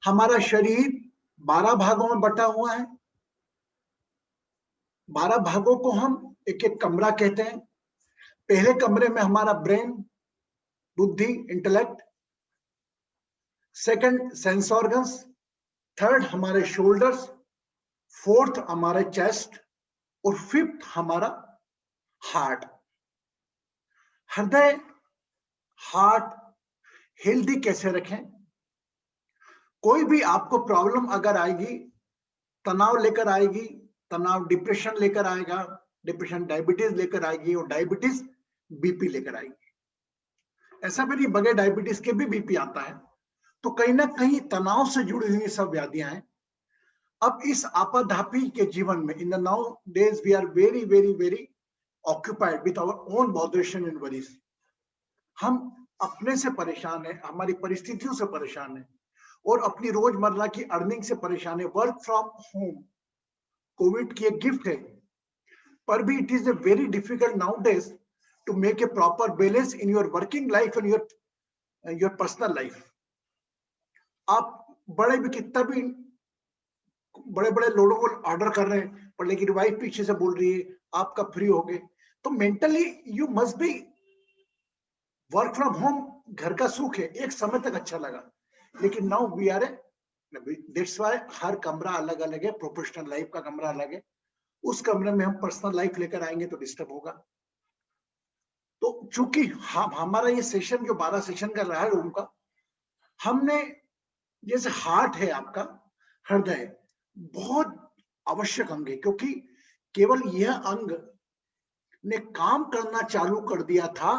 हमारा शरीर 12 भागों में बटा हुआ है। 12 भागों को हम एक एक कमरा कहते हैं। पहले कमरे में हमारा ब्रेन, बुद्धि, intellect, second sense organs, third हमारे शोल्डर्स, फोर्थ हमारे चेस्ट और फिफ्थ हमारा हार्ट। हृदय, हार्ट हेल्दी कैसे रखें? कोई भी आपको प्रॉब्लम अगर आएगी, तनाव लेकर आएगी, तनाव डिप्रेशन लेकर आएगा, डिप्रेशन डायबिटीज लेकर आएगी और डायबिटीज बीपी लेकर आएगी। ऐसा भी नहीं बगैर डायबिटीज के भी बीपी आता है। तो कहीं ना कहीं तनाव से जुड़ी हुई सब व्याधियां हैं। अब इस आपाधापी के जीवन में, in the now days we are very very very occupied with our own botheration and worries. हम अपने से परेशान है, हमारी परिस्थितियों से परेशान है और अपनी रोजमर्रा की अर्निंग से परेशान है। वर्क फ्रॉम होम कोविड की एक गिफ्ट है, पर भी it is a very difficult now days to make a proper balance in your working life and your personal life. आप बड़े भी कितना भी बड़े बड़े लोगों को ऑर्डर कर रहे हैं, पर लेकिन वाइफ पीछे से बोल रही है आप कब फ्री हो गए, तो mentally you must be work from home. घर का सुख है, एक समय तक अच्छा लगा, लेकिन now we are that's why हर कमरा अलग अलग है। प्रोफेशनल लाइफ का कमरा अलग है, उस कमरे में हम पर्सनल लाइफ लेकर आएंगे तो डिस्टर्ब होगा। तो चूंकि हमारा ये सेशन जो 12 सेशन का रहा है रूम का, हमने जैसे हार्ट है आपका, हृदय बहुत आवश्यक अंग है, क्योंकि केवल यह अंग ने काम करना चालू कर दिया था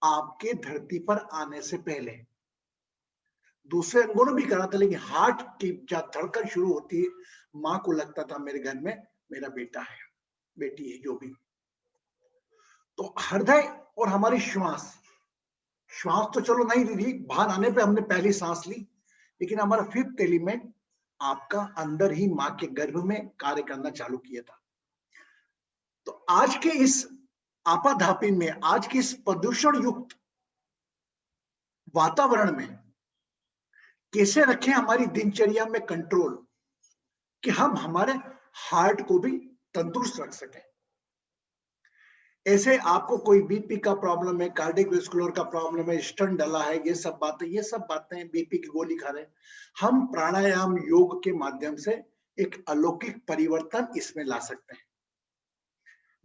आपके धरती पर आने से पहले। दूसरे अंगों ने भी करा था, लेकिन हार्ट की जब धड़कन शुरू होती है, मां को लगता था मेरे घर में मेरा बेटा है, बेटी है, जो भी। तो हृदय और हमारी श्वास, श्वास तो चलो नहीं ली, बाहर आने पे हमने पहली सांस ली, लेकिन हमारा फिफ्थ एलिमेंट आपका अंदर ही मां के गर्भ में कार्य करना चालू किया था। तो आज के इस आपाधापी में, आज के इस प्रदूषण युक्त वातावरण में कैसे रखें हमारी दिनचर्या में कंट्रोल, कि हम हमारे हार्ट को भी तंदुरुस्त रख सकें। ऐसे आपको कोई बीपी का प्रॉब्लम है, कार्डियोवैस्कुलर का प्रॉब्लम है, स्टंट डला है, ये सब बातें बीपी की गोली खा रहे हैं, हम प्राणायाम योग के माध्यम से एक अलौकिक परिवर्तन इसमें ला सकते हैं।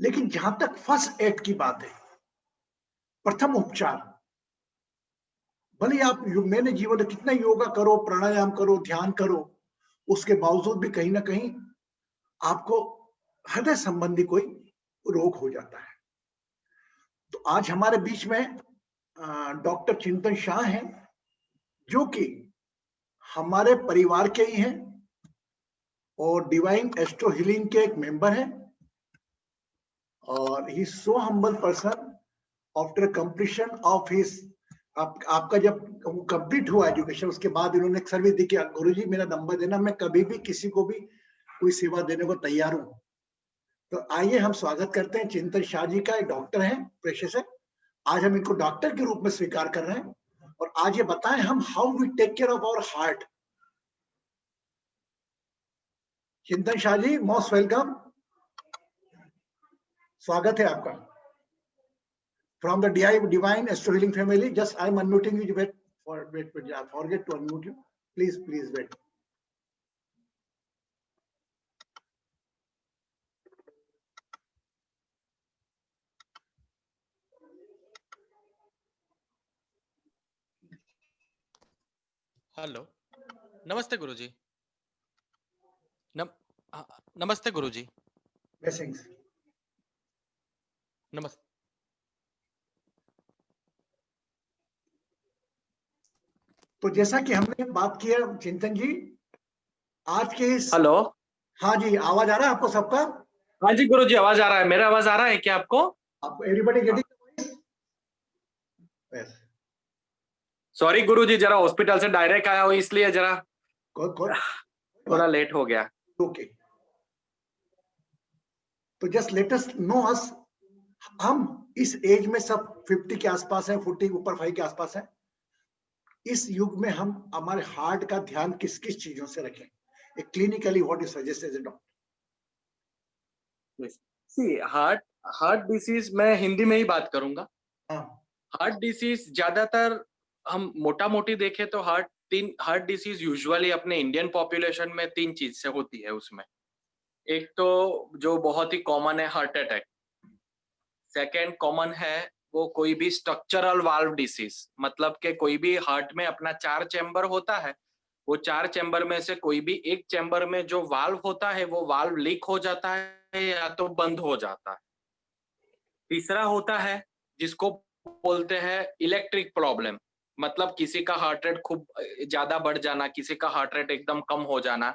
लेकिन जहां तक फर्स्ट एड की बात है, प्रथम उपचार, भले आप मैंने जीवन में कितना योगा करो, प्राणायाम करो, ध्यान करो, उसके बावजूद भी कहीं ना कहीं आपको हृदय संबंधी कोई रोग हो जाता है। तो आज हमारे बीच में डॉक्टर चिंतन शाह हैं, जो कि हमारे परिवार के ही हैं और डिवाइन एस्ट्रो हीलिंग के एक मेंबर हैं, और he so humble person. After completion of his, आपका जब कंप्लीट हुआ एजुकेशन, उसके बाद इन्होंने एक सर्विस दी कि गुरुजी मेरा नंबर देना, मैं कभी भी किसी को भी कोई सेवा देने को तैयार हूं। तो आइए हम स्वागत करते हैं चिंतन शाह जी का। एक डॉक्टर हैं, पेशे से। आज हम इनको डॉक्टर के रूप में स्वीकार कर रहे हैं, और आज ये बताएं हम how we take care of our heart. Chintan Shah ji, most welcome, स्वागत है आपका। From the divine astro healing family, just I am unmuting you, wait forget to unmute you, please wait. Hello, नमस्ते गुरुजी। नमस्ते गुरुजी। ब्लेसिंग्स। नमस्ते। तो जैसा कि हमने बात किया चिंतन जी, आज के इस, हेलो, हाँ जी, आवाज आ रहा है आपको सबका? हाँ जी गुरुजी, आवाज आ रहा है, मेरा आवाज आ रहा है क्या आपको? आपको एवरीबॉडी गेटिंग? यस। सॉरी गुरुजी, जरा हॉस्पिटल से डायरेक्ट आया हूँ, इसलिए जरा थोड़ा लेट हो गया। ओके, तो just let us know us, हम इस एज में सब 50 के आसपास हैं, 40 ऊपर 5 के आसपास हैं। इस युग में हम हमारे हार्ट का ध्यान किस किस चीजों से रखें? Clinically what you suggest as a doctor? See heart disease मैं हिंदी में ही बात करूंगा। हाँ, हार्ट डिसीज ज्यादातर हम मोटा मोटी देखें तो हार्ट डिसीज यूजुअली अपने इंडियन पॉपुलेशन में 3 चीज से होती है उसमें। एक तो जो बहुत ही कॉमन है हार्ट अटैक, सेकेंड कॉमन है वो कोई भी स्ट्रक्चरल वाल्व डिसीज, मतलब कि कोई भी हार्ट में अपना 4 चैम्बर होता है, वो 4 चैम्बर में से कोई भी एक चैम्बर में जो वाल्व होता है वो वाल्व लीक हो जाता है या तो बंद हो जाता है। तीसरा होता है जिसको बोलते हैं इलेक्ट्रिक प्रॉब्लम, मतलब किसी का हार्ट रेट खूब ज्यादा बढ़ जाना, किसी का हार्ट रेट एकदम कम हो जाना,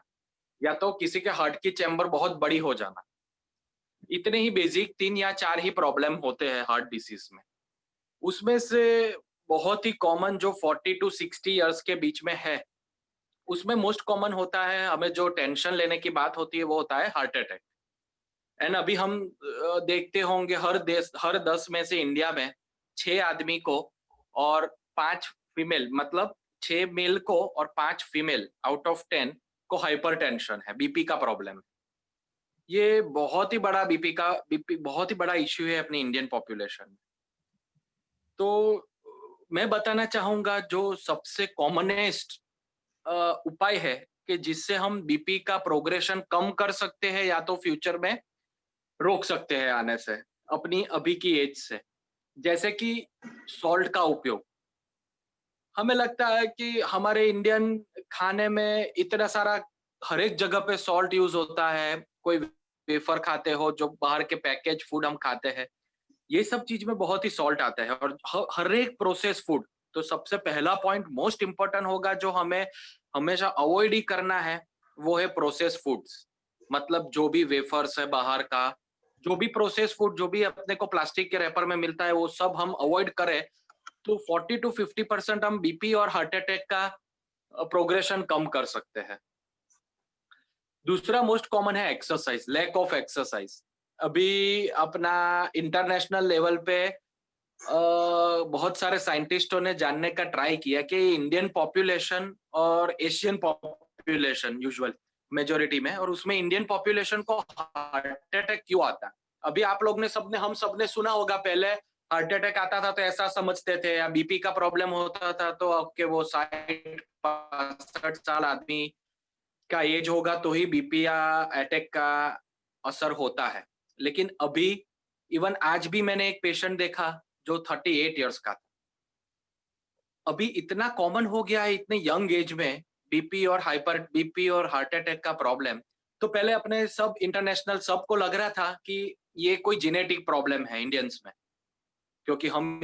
या तो किसी के हार्ट की चैम्बर बहुत बड़ी हो जाना। इतने ही बेसिक 3 या 4 ही प्रॉब्लम होते हैं हार्ट डिसीज में। उसमें से बहुत ही कॉमन जो 40 टू 60 इयर्स के बीच में है, उसमें मोस्ट कॉमन होता है, हमें जो टेंशन लेने की बात होती है वो होता है हार्ट अटैक। एंड अभी हम देखते होंगे हर 10 में से इंडिया में 6 आदमी को और 5 फीमेल, मतलब 6 मेल को और 5 फीमेल आउट ऑफ 10 को हाइपरटेंशन है, बीपी का प्रॉब्लम है। ये बहुत ही बड़ा बीपी बहुत ही बड़ा इश्यू है अपनी इंडियन पॉपुलेशन में। तो मैं बताना चाहूंगा जो सबसे कॉमनेस्ट उपाय है कि जिससे हम बीपी का प्रोग्रेशन कम कर सकते हैं या तो फ्यूचर में रोक सकते हैं आने से, अपनी अभी की एज से, जैसे कि सॉल्ट का उपयोग। हमें लगता है कि हमारे इंडियन खाने में इतना सारा हर एक जगह पे सॉल्ट यूज होता है, कोई वेफर खाते हो जो बाहर के पैकेज फूड हम खाते हैं, ये सब चीज में बहुत ही सॉल्ट आता है, और हर एक प्रोसेस फूड। तो सबसे पहला पॉइंट मोस्ट इंपॉर्टेंट होगा जो हमें हमेशा अवॉइड ही करना है, वो है प्रोसेस फूड्स। मतलब जो भी वेफर्स है बाहर का, जो भी प्रोसेस फूड जो भी अपने को प्लास्टिक के रैपर में मिलता है वो सब हम अवॉइड करें, तो 40 टू 50% हम बीपी और हार्ट अटैक का प्रोग्रेशन कम कर सकते हैं। दूसरा मोस्ट कॉमन है एक्सरसाइज, लैक ऑफ एक्सरसाइज। अभी अपना इंटरनेशनल लेवल पे बहुत सारे साइंटिस्टों ने जानने का ट्राई किया कि इंडियन पॉपुलेशन और एशियन पॉपुलेशन यूजुअल मेजोरिटी में, और उसमें इंडियन पॉपुलेशन को हार्ट अटैक क्यों आता है। अभी आप लोग ने हम सबने सुना होगा, पहले हार्ट अटैक आता था तो ऐसा समझते थे, या बीपी का प्रॉब्लम होता था तो आपके वो 60-65 साल आदमी का एज होगा तो ही बीपी या अटैक का असर होता है। लेकिन अभी इवन आज भी मैंने एक पेशेंट देखा जो 38 इयर्स का था। अभी इतना कॉमन हो गया है इतने यंग एज में बीपी और हार्ट अटैक का प्रॉब्लम। तो पहले अपने सब इंटरनेशनल सबको लग रहा था कि ये कोई जेनेटिक प्रॉब्लम है इंडियंस में, क्योंकि हम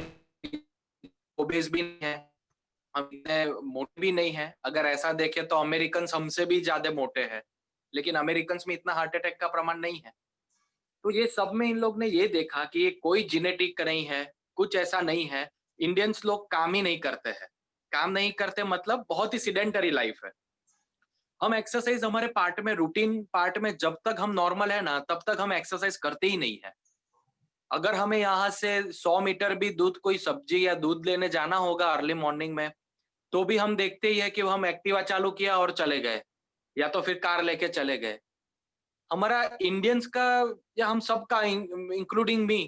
ओबेस भी नहीं है, हम इतने मोटे भी नहीं है। अगर ऐसा देखें तो अमेरिकन हमसे भी ज्यादा मोटे हैं, लेकिन अमेरिकन में इतना हार्ट अटैक का प्रमाण नहीं है। तो ये सब में इन लोग ने ये देखा कि ये कोई जेनेटिक नहीं है, कुछ ऐसा नहीं है। इंडियंस लोग काम ही नहीं करते हैं, काम नहीं करते मतलब बहुत ही सिडेंटरी लाइफ है। हम एक्सरसाइज हमारे पार्ट में, रूटीन पार्ट में जब तक हम नॉर्मल है ना तब तक हम एक्सरसाइज करते ही नहीं है। अगर हमें यहाँ से 100 मीटर भी दूध कोई सब्जी या दूध लेने जाना होगा अर्ली मॉर्निंग में, तो भी हम देखते ही है कि हम एक्टिवा चालू किया और चले गए, या तो फिर कार लेके चले गए। हमारा इंडियंस का या हम सबका इंक्लूडिंग मी,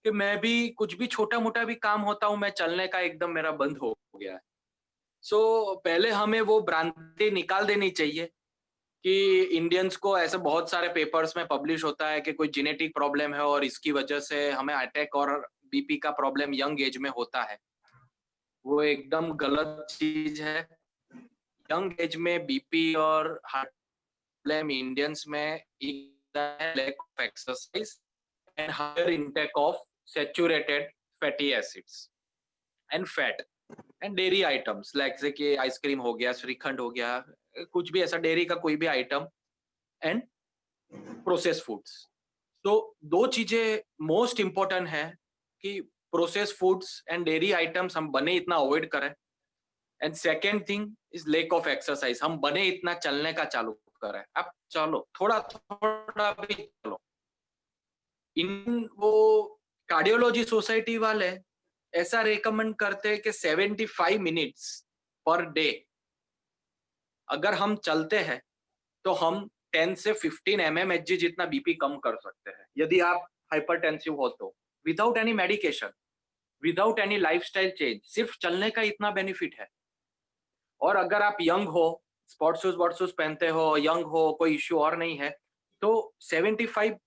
कि मैं भी कुछ भी छोटा मोटा भी काम होता हूँ मैं चलने का एकदम मेरा बंद हो गया है। सो पहले हमें वो भ्रांति निकाल देनी चाहिए कि इंडियंस को, ऐसे बहुत सारे पेपर्स में पब्लिश होता है कि कोई जेनेटिक प्रॉब्लम है और इसकी वजह से हमें अटैक और बीपी का प्रॉब्लम यंग एज में होता है। वो एकदम गलत चीज है। यंग एज में बीपी और हार्ट प्रॉब्लम इंडियंस में lack of exercise and higher intake of saturated fatty acids and fat and dairy items like जैसे कि आइसक्रीम हो गया, श्रीखंड हो गया, कुछ भी ऐसा डेयरी का कोई भी आइटम, एंड प्रोसेस फूड्स। तो दो चीजें मोस्ट इंपॉर्टेंट है कि process foods and dairy items हम बने इतना अवॉइड करें, and second thing is lake of exercise, हम बने इतना चलने का चालू करें। अब चलो थोड़ा थोड़ा भी चलो। इन वो कार्डियोलॉजी सोसाइटी वाले ऐसा रेकमेंड करते हैं कि 75 मिनट्स पर डे अगर हम चलते हैं तो हम 10 से 15 mmHg जितना बीपी कम कर सकते हैं यदि आप हाइपरटेंसिव हो तो, without any medication, without any lifestyle change, सिर्फ चलने का इतना बेनिफिट है। और अगर आप यंग हो, स्पोर्ट्स शूज पहनते हो, यंग हो, कोई इश्यू और नहीं है, तो 75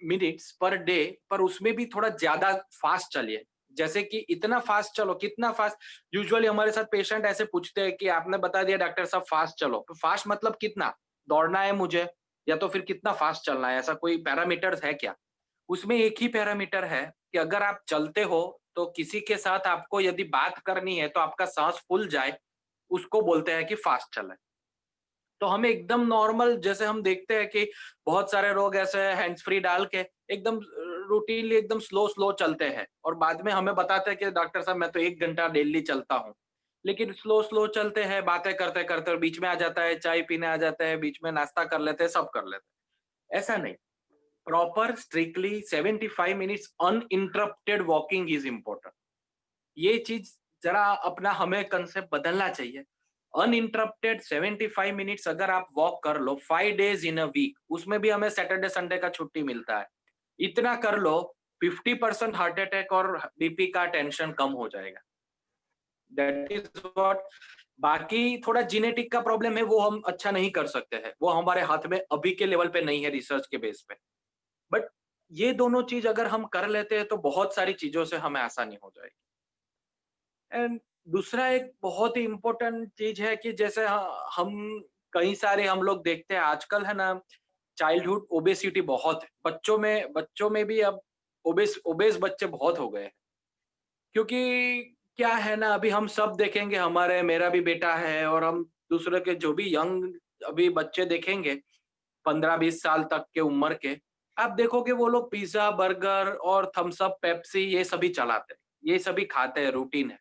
मिनट्स पर डे, पर उसमें भी थोड़ा ज्यादा फास्ट चलिए। जैसे कि इतना फास्ट चलो, कितना फास्ट? यूजुअली हमारे साथ पेशेंट ऐसे पूछते हैं कि आपने बता दिया डॉक्टर साहब फास्ट चलो, तो फास्ट मतलब कितना दौड़ना है मुझे, या तो फिर कितना फास्ट चलना है? ऐसा कोई पैरामीटर्स है क्या? उसमें एक ही पैरामीटर है कि अगर आप चलते हो तो किसी के साथ आपको यदि बात करनी है तो आपका सांस फूल जाए, उसको बोलते हैं कि फास्ट चले। तो हमें एकदम नॉर्मल, जैसे हम देखते हैं कि बहुत सारे लोग ऐसे हैंड्स फ्री डाल के एकदम रूटीनली एकदम स्लो स्लो चलते हैं और बाद में हमें बताते हैं कि डॉक्टर साहब मैं तो 1 घंटा डेली चलता हूँ, लेकिन स्लो स्लो चलते हैं, बातें करते करते, और बीच में आ जाता है चाय पीने आ जाते हैं, बीच में नाश्ता कर लेते हैं, सब कर लेते हैं। ऐसा नहीं, proper strictly 75 minutes uninterrupted walking is important. ये चीज जरा अपना हमें कंसेप्ट बदलना चाहिए। अनइंटरप्टेड 75 मिनट्स अगर आप वॉक कर लो 5 डेज इन अ वीक, उसमें भी हमें सैटरडे संडे का छुट्टी मिलता है, इतना कर लो, 50% हार्ट अटैक और बीपी का टेंशन कम हो जाएगा। That is what. बाकी थोड़ा जेनेटिक का प्रॉब्लम है, वो हम अच्छा नहीं कर सकते हैं, वो हमारे हाथ में अभी के लेवल पे नहीं है रिसर्च के बेस पे। बट ये दोनों चीज अगर हम कर लेते हैं तो बहुत सारी चीजों से हमें आसानी हो जाएगी। एंड दूसरा एक बहुत ही इम्पोर्टेंट चीज है कि जैसे हम कई सारे हम लोग देखते हैं आजकल, है ना, चाइल्डहुड ओबेसिटी बहुत है बच्चों में भी अब ओबेस बच्चे बहुत हो गए हैं। क्योंकि क्या है ना, अभी हम सब देखेंगे, हमारे मेरा भी बेटा है और हम दूसरे के जो भी यंग अभी बच्चे देखेंगे 15-20 साल तक के उम्र के, आप देखोगे वो लोग पिज्जा बर्गर और थम्स अप पेप्सी ये सभी चलाते हैं, ये सभी खाते हैं, रूटीन है।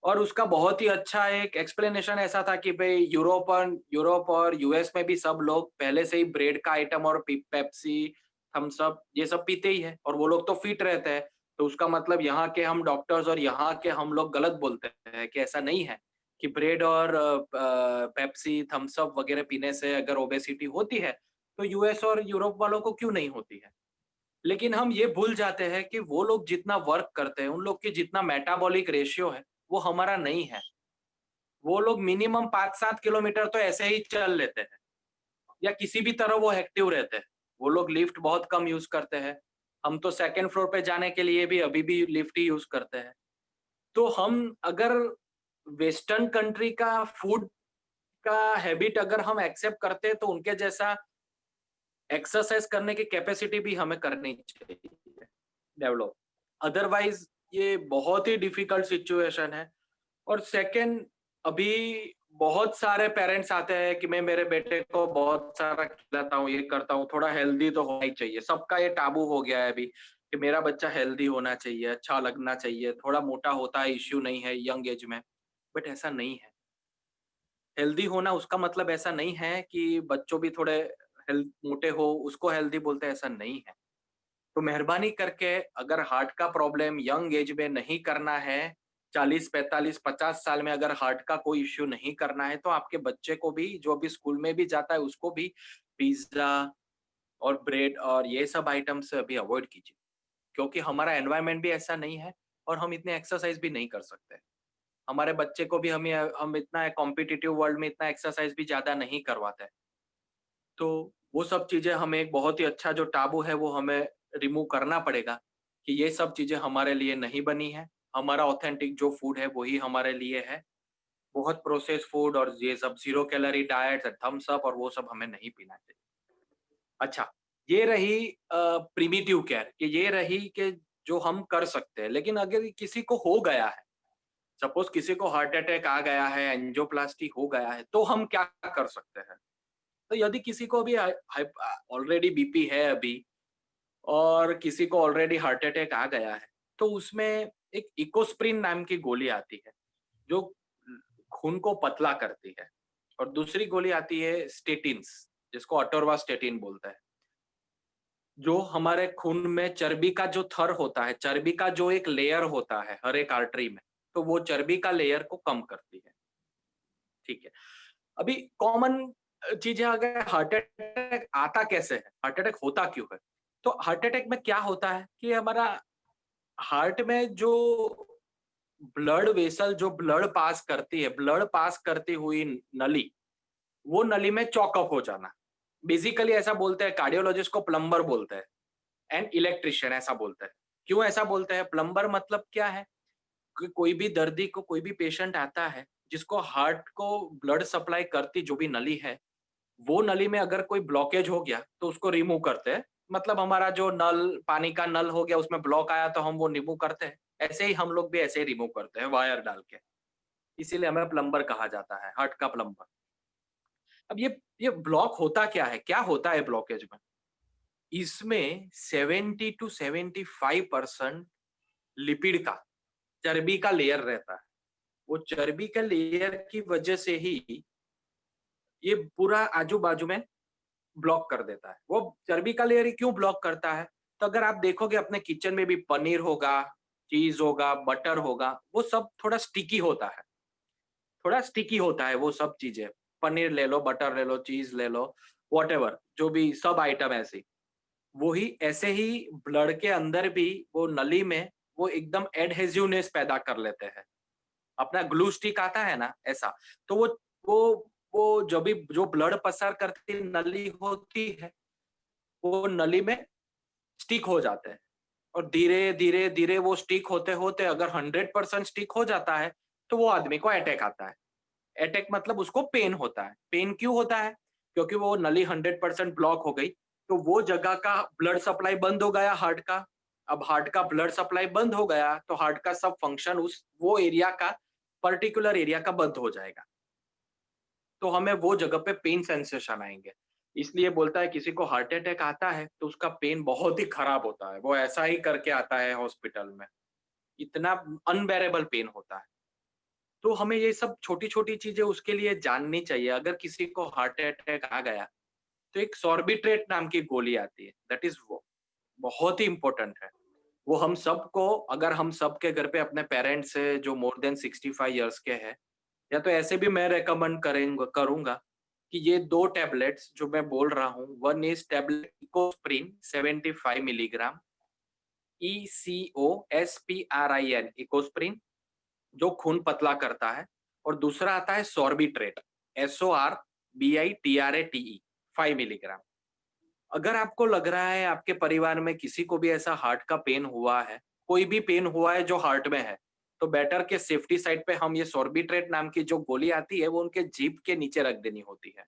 और उसका बहुत ही अच्छा एक एक्सप्लेनेशन ऐसा था कि भाई यूरोप और यूएस में भी सब लोग पहले से ही ब्रेड का आइटम और पेप्सी, थम्स अप ये सब पीते ही है और वो लोग तो फिट रहते हैं। तो उसका मतलब यहाँ के हम डॉक्टर्स और यहाँ के हम लोग गलत बोलते हैं कि ऐसा नहीं है कि ब्रेड और पेप्सी थम्स अप वगैरह पीने से अगर ओबेसिटी होती है तो यूएस और यूरोप वालों को क्यों नहीं होती है। लेकिन हम ये भूल जाते हैं कि वो लोग जितना वर्क करते हैं, उन लोग की जितना मेटाबॉलिक रेशियो है वो हमारा नहीं है। वो लोग मिनिमम 5-7 किलोमीटर तो ऐसे ही चल लेते हैं या किसी भी तरह वो एक्टिव रहते हैं। वो लोग लिफ्ट बहुत कम यूज करते हैं। हम तो सेकंड फ्लोर पे जाने के लिए भी अभी भी लिफ्ट ही यूज करते हैं। तो हम अगर वेस्टर्न कंट्री का फूड का हैबिट अगर हम एक्सेप्ट करते हैं तो उनके जैसा एक्सरसाइज करने की कैपेसिटी भी हमें करनी चाहिए डेवलप। अदरवाइज ये बहुत ही डिफिकल्ट सिचुएशन है। और सेकंड, अभी बहुत सारे पेरेंट्स आते हैं कि मैं मेरे बेटे को बहुत सारा खिलाता हूँ, ये करता हूँ, थोड़ा हेल्दी तो होना ही चाहिए। सबका ये टाबू हो गया है अभी कि मेरा बच्चा हेल्दी होना चाहिए, अच्छा लगना चाहिए, थोड़ा मोटा होता है इश्यू नहीं है यंग एज में। बट ऐसा नहीं है। हेल्दी होना उसका मतलब ऐसा नहीं है कि बच्चों भी थोड़े हेल्थ मोटे हो उसको हेल्दी बोलते हैं, ऐसा नहीं है। तो मेहरबानी करके अगर हार्ट का प्रॉब्लम यंग एज में नहीं करना है, 40, 45, 50 साल में अगर हार्ट का कोई इश्यू नहीं करना है, तो आपके बच्चे को भी जो अभी स्कूल में भी जाता है उसको भी पिज्जा और ब्रेड और ये सब आइटम से अभी अवॉइड कीजिए। क्योंकि हमारा एनवायरनमेंट भी ऐसा नहीं है और हम इतने एक्सरसाइज भी नहीं कर सकते। हमारे बच्चे को भी हम इतना कॉम्पिटिटिव वर्ल्ड में इतना एक्सरसाइज भी ज्यादा नहीं करवाते। तो वो सब चीजें हमें एक बहुत ही अच्छा जो टाबू है वो हमें रिमूव करना पड़ेगा कि ये सब चीजें हमारे लिए नहीं बनी है। हमारा ऑथेंटिक जो फूड है वही हमारे लिए है। बहुत प्रोसेस फूड और ये सब zero calorie diet, Thums Up और वो सब हमें नहीं पीना चाहिए। अच्छा, ये रही प्रिमिटिव केयर कि ये रही कि जो हम कर सकते हैं। लेकिन अगर किसी को हो गया है, सपोज किसी को हार्ट अटैक आ गया है, एंजियोप्लास्टी हो गया है, तो हम क्या कर सकते हैं? तो यदि किसी को भी ऑलरेडी बीपी है अभी और किसी को ऑलरेडी हार्ट अटैक आ गया है, तो उसमें एक इकोस्प्रिन नाम की गोली आती है जो खून को पतला करती है। और दूसरी गोली आती है स्टेटिन्स, जिसको अटोरवास्टेटिन बोलता है, जो हमारे खून में चर्बी का जो थर होता है, चर्बी का जो एक लेयर होता है हर एक आर्टरी में, तो वो चर्बी का लेयर को कम करती है। ठीक है। अभी कॉमन चीज है, अगर हार्ट अटैक आता कैसे है, हार्ट अटैक होता क्यों है? तो हार्ट अटैक में क्या होता है कि हमारा हार्ट में जो ब्लड वेसल, जो ब्लड पास करती है, ब्लड पास करती हुई नली, वो नली में चौकअप हो जाना। बेसिकली ऐसा बोलते हैं, कार्डियोलॉजिस्ट को प्लम्बर बोलते हैं एंड इलेक्ट्रिशियन ऐसा बोलते हैं। क्यों ऐसा बोलते हैं? प्लम्बर मतलब क्या है कि कोई भी दर्दी को, कोई भी पेशेंट आता है जिसको हार्ट को ब्लड सप्लाई करती जो भी नली है, वो नली में अगर कोई ब्लॉकेज हो गया तो उसको रिमूव करते हैं। मतलब हमारा जो नल, पानी का नल हो गया, उसमें ब्लॉक आया तो हम वो रिमूव करते हैं, ऐसे ही हम लोग भी ऐसे ही रिमूव करते हैं वायर डाल के। इसीलिए हमें प्लम्बर कहा जाता है, हार्ट का प्लम्बर। अब ये ब्लॉक होता क्या है, क्या होता है ब्लॉकेज में? इसमें 70 to 75% लिपिड का, चर्बी का लेयर रहता है। वो चर्बी का लेयर की वजह से ही ये पूरा आजू बाजू में ब्लॉक कर देता है। वो चर्बी का लेयर ही क्यों ब्लॉक करता है? तो अगर आप देखोगे अपने किचन में भी, पनीर होगा, चीज होगा, बटर होगा, वो सब थोड़ा स्टिकी होता है, थोड़ा स्टिकी होता है वो सब चीजें। पनीर ले लो, बटर ले लो, चीज ले लो, वॉटेवर, जो भी सब आइटम ऐसी, वही ऐसे ही ब्लड के अंदर भी वो नली में वो एकदम एडहेसिवनेस पैदा कर लेते हैं। अपना ग्लू स्टिक आता है ना, ऐसा। तो वो वो जो भी, जो ब्लड पसार करती नली होती है, वो नली में स्टिक हो जाते हैं। और धीरे धीरे धीरे वो स्टिक होते होते अगर 100% स्टिक हो जाता है तो वो आदमी को अटैक आता है। अटैक मतलब उसको पेन होता है। पेन क्यों होता है? क्योंकि वो नली 100% ब्लॉक हो गई, तो वो जगह का ब्लड सप्लाई बंद हो गया हार्ट का। अब हार्ट का ब्लड सप्लाई बंद हो गया तो हार्ट का सब फंक्शन उस वो एरिया का, पर्टिकुलर एरिया का बंद हो जाएगा। तो हमें वो जगह पे पेन सेंसेशन आएंगे। इसलिए बोलता है किसी को हार्ट अटैक आता है तो उसका पेन बहुत ही खराब होता है, वो ऐसा ही करके आता है हॉस्पिटल में, इतना अनबेरेबल पेन होता है। तो हमें ये सब छोटी छोटी चीजें उसके लिए जाननी चाहिए। अगर किसी को हार्ट अटैक आ गया तो एक सॉर्बिट्रेट नाम की गोली आती है, दैट इज वो बहुत ही इंपॉर्टेंट है। वो हम सबको, अगर हम सबके घर पे अपने पेरेंट्स से जो मोर देन 65 ईयर्स के हैं, या तो ऐसे भी मैं रेकमेंड करूंगा कि ये 2 टैबलेट्स जो मैं बोल रहा हूँ, one is tablet Ecosprin 75 milligram, ECOSPRIN, Ecosprin, जो खून पतला करता है। और दूसरा आता है सॉर्बिट्रेट, SORBITRATE, 5 मिलीग्राम। अगर आपको लग रहा है आपके परिवार में किसी को भी ऐसा हार्ट का पेन हुआ है, कोई भी पेन हुआ है जो हार्ट में है, तो बेटर के सेफ्टी साइड पे हम ये सॉर्बिट्रेट नाम की जो गोली आती है वो उनके जीभ के नीचे रख देनी होती है,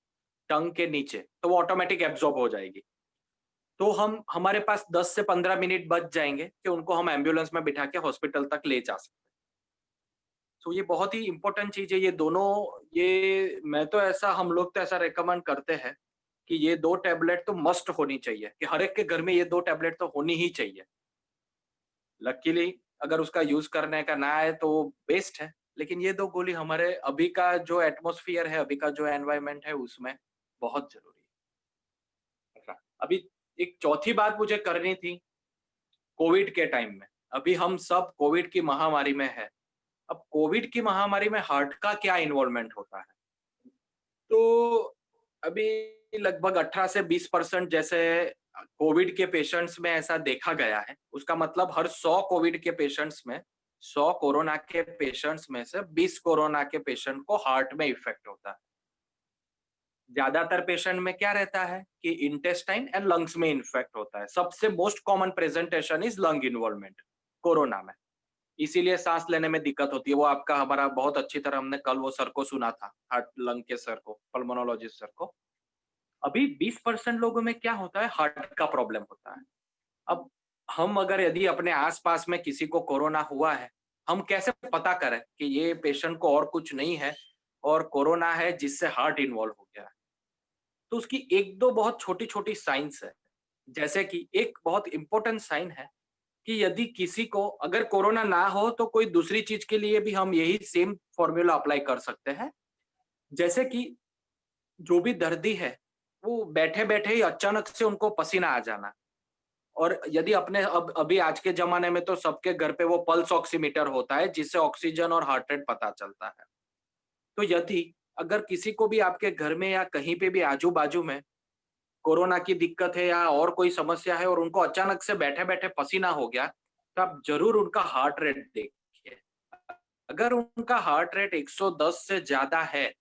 टंग के नीचे, तो वो ऑटोमेटिक एब्जॉर्ब हो जाएगी। तो हम, हमारे पास 10 से 15 मिनट बच जाएंगे कि उनको हम एम्बुलेंस में बिठा के हॉस्पिटल तक ले जा सकते हैं। तो ये बहुत ही इंपॉर्टेंट चीज है ये दोनों। ये मैं तो ऐसा, हम लोग तो ऐसा रिकमेंड करते हैं कि ये 2 टैबलेट तो मस्ट होनी चाहिए, कि हर एक के घर में ये 2 टैबलेट तो होनी ही चाहिए। लकीली अगर उसका यूज करने का ना आए तो बेस्ट है, लेकिन ये 2 गोली हमारे अभी का जो एटमॉस्फेयर है, अभी का जो एनवायरनमेंट है, उसमें बहुत जरूरी है। अच्छा, अभी एक चौथी बात मुझे करनी थी, कोविड के टाइम में। अभी हम सब कोविड की महामारी में है। अब कोविड की महामारी में हार्ट का क्या इन्वॉल्वमेंट होता है? तो अभी लगभग 18 से 20% जैसे कोविड के पेशेंट्स में ऐसा देखा गया है। उसका मतलब हर 100 कोविड के पेशेंट्स में, 100 कोरोना के पेशेंट्स में से 20 कोरोना के पेशेंट को हार्ट में इफेक्ट होता है। ज्यादातर पेशेंट में क्या रहता है कि इंटेस्टाइन एंड लंग्स में इन्फेक्ट होता है। सबसे most common presentation is lung involvement corona में। इसीलिए सांस लेने में दिक्कत होती है। वो आपका, हमारा बहुत अच्छी तरह हमने कल वो सर को सुना था, हार्ट लंग के सर को, पल्मोनोलॉजिस्ट सर को। अभी 20% लोगों में क्या होता है, हार्ट का प्रॉब्लम होता है। अब हम अगर यदि अपने आसपास में किसी को कोरोना हुआ है, हम कैसे पता करें कि ये पेशेंट को और कुछ नहीं है और कोरोना है जिससे हार्ट इन्वॉल्व हो गया है? तो उसकी एक दो बहुत छोटी छोटी साइंस है। जैसे कि एक बहुत इंपॉर्टेंट साइन है कि यदि किसी को अगर कोरोना ना हो तो कोई दूसरी चीज के लिए भी हम यही सेम फॉर्मूला अप्लाई कर सकते हैं। जैसे कि जो भी दर्दी है, वो बैठे बैठे ही अचानक से उनको पसीना आ जाना। और यदि अपने अब अभी आज के जमाने में तो सबके घर पे वो पल्स ऑक्सीमीटर होता है जिससे ऑक्सीजन और हार्ट रेट पता चलता है। तो यदि अगर किसी को भी आपके घर में या कहीं पे भी आजू बाजू में कोरोना की दिक्कत है या और कोई समस्या है और उनको अचानक से बैठे बैठे पसीना हो गया, तो आप जरूर उनका हार्ट रेट देखिए। अगर उनका हार्ट रेट 110 से ज्यादा है,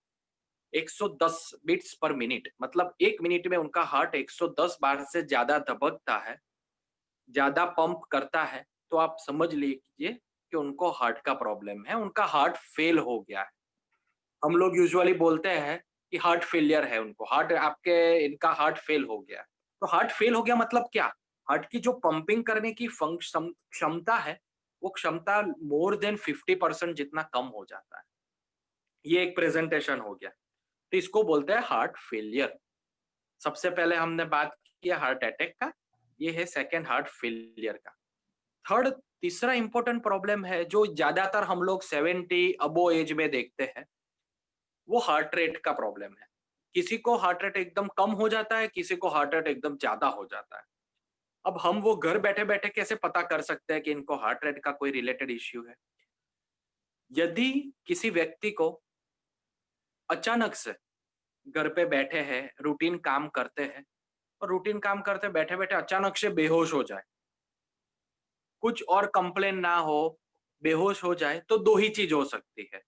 110 बीट्स पर मिनट, मतलब 1 मिनट में उनका हार्ट 110 बार से ज्यादा धबकता है, ज्यादा पंप करता है, तो आप समझ लीजिए कि उनको हार्ट का प्रॉब्लम है, उनका हार्ट फेल हो गया है। हम लोग यूजुअली बोलते हैं कि हार्ट फेलियर है, उनको हार्ट आपके इनका हार्ट फेल हो गया। तो हार्ट फेल हो गया मतलब क्या? हार्ट की जो पंपिंग करने की क्षमता है, वो क्षमता मोर देन 50% जितना कम हो जाता है। ये एक प्रेजेंटेशन हो गया, तो इसको बोलते हैं हार्ट फेलियर। सबसे पहले हमने बात की हार्ट अटैक का, ये है सेकेंड हार्ट फेलियर का। थर्ड, तीसरा इंपॉर्टेंट प्रॉब्लम है जो ज्यादातर हम लोग 70 अबो एज में देखते हैं, वो हार्ट रेट का प्रॉब्लम है। किसी को हार्ट रेट एकदम कम हो जाता है, किसी को हार्ट रेट एकदम ज्यादा हो जाता है। अब हम वो घर बैठे बैठे कैसे पता कर सकते हैं कि इनको हार्ट रेट का कोई रिलेटेड इश्यू है? यदि किसी व्यक्ति को अचानक से घर पे बैठे हैं, रूटीन काम करते हैं, और रूटीन काम करते बैठे बैठे अचानक से बेहोश हो जाए, कुछ और कंप्लेन ना हो, बेहोश हो जाए, तो दो ही चीज हो सकती है।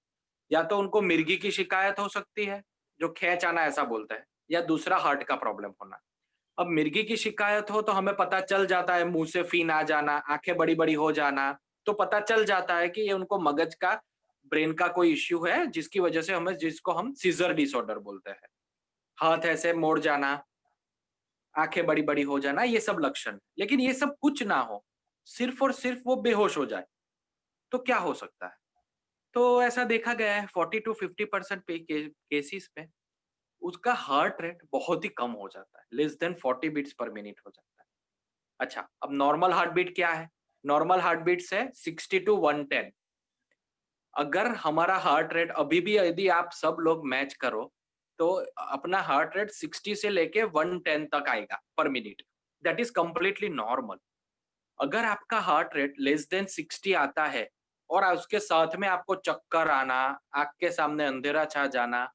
या तो उनको मिर्गी की शिकायत हो सकती है, जो खैंच आना ऐसा बोलते हैं, या दूसरा हार्ट का प्रॉब्लम होना। अब मिर्गी की शिकायत हो तो हमें पता चल जाता है, मुंह से फीन आ जाना, आंखें बड़ी बड़ी हो जाना, तो पता चल जाता है कि ये उनको मगज का, ब्रेन का कोई इश्यू है, जिसकी वजह से हमें, जिसको हम सीजर डिसऑर्डर बोलते हैं। हाथ ऐसे मोड़ जाना, आंखें बड़ी बड़ी हो जाना, ये सब लक्षण। लेकिन ये सब कुछ ना हो, सिर्फ और सिर्फ वो बेहोश हो जाए, तो क्या हो सकता है? तो ऐसा देखा गया है 40 to 50% केसेस में उसका हार्ट रेट बहुत ही कम हो जाता है, less than 40 beats per minute हो जाता है। अच्छा, अब नॉर्मल हार्ट बीट क्या है? नॉर्मल हार्ट बीट्स है 60 to 110। अगर हमारा हार्ट रेट अभी भी, यदि आप सब लोग मैच करो, तो अपना हार्ट रेट 60 से लेके 110 तक आएगा पर minute. That is completely normal. अगर आपका हार्ट रेट लेस देन 60 आता है और उसके साथ में आपको चक्कर आना, आँख के सामने अंधेरा छा जाना,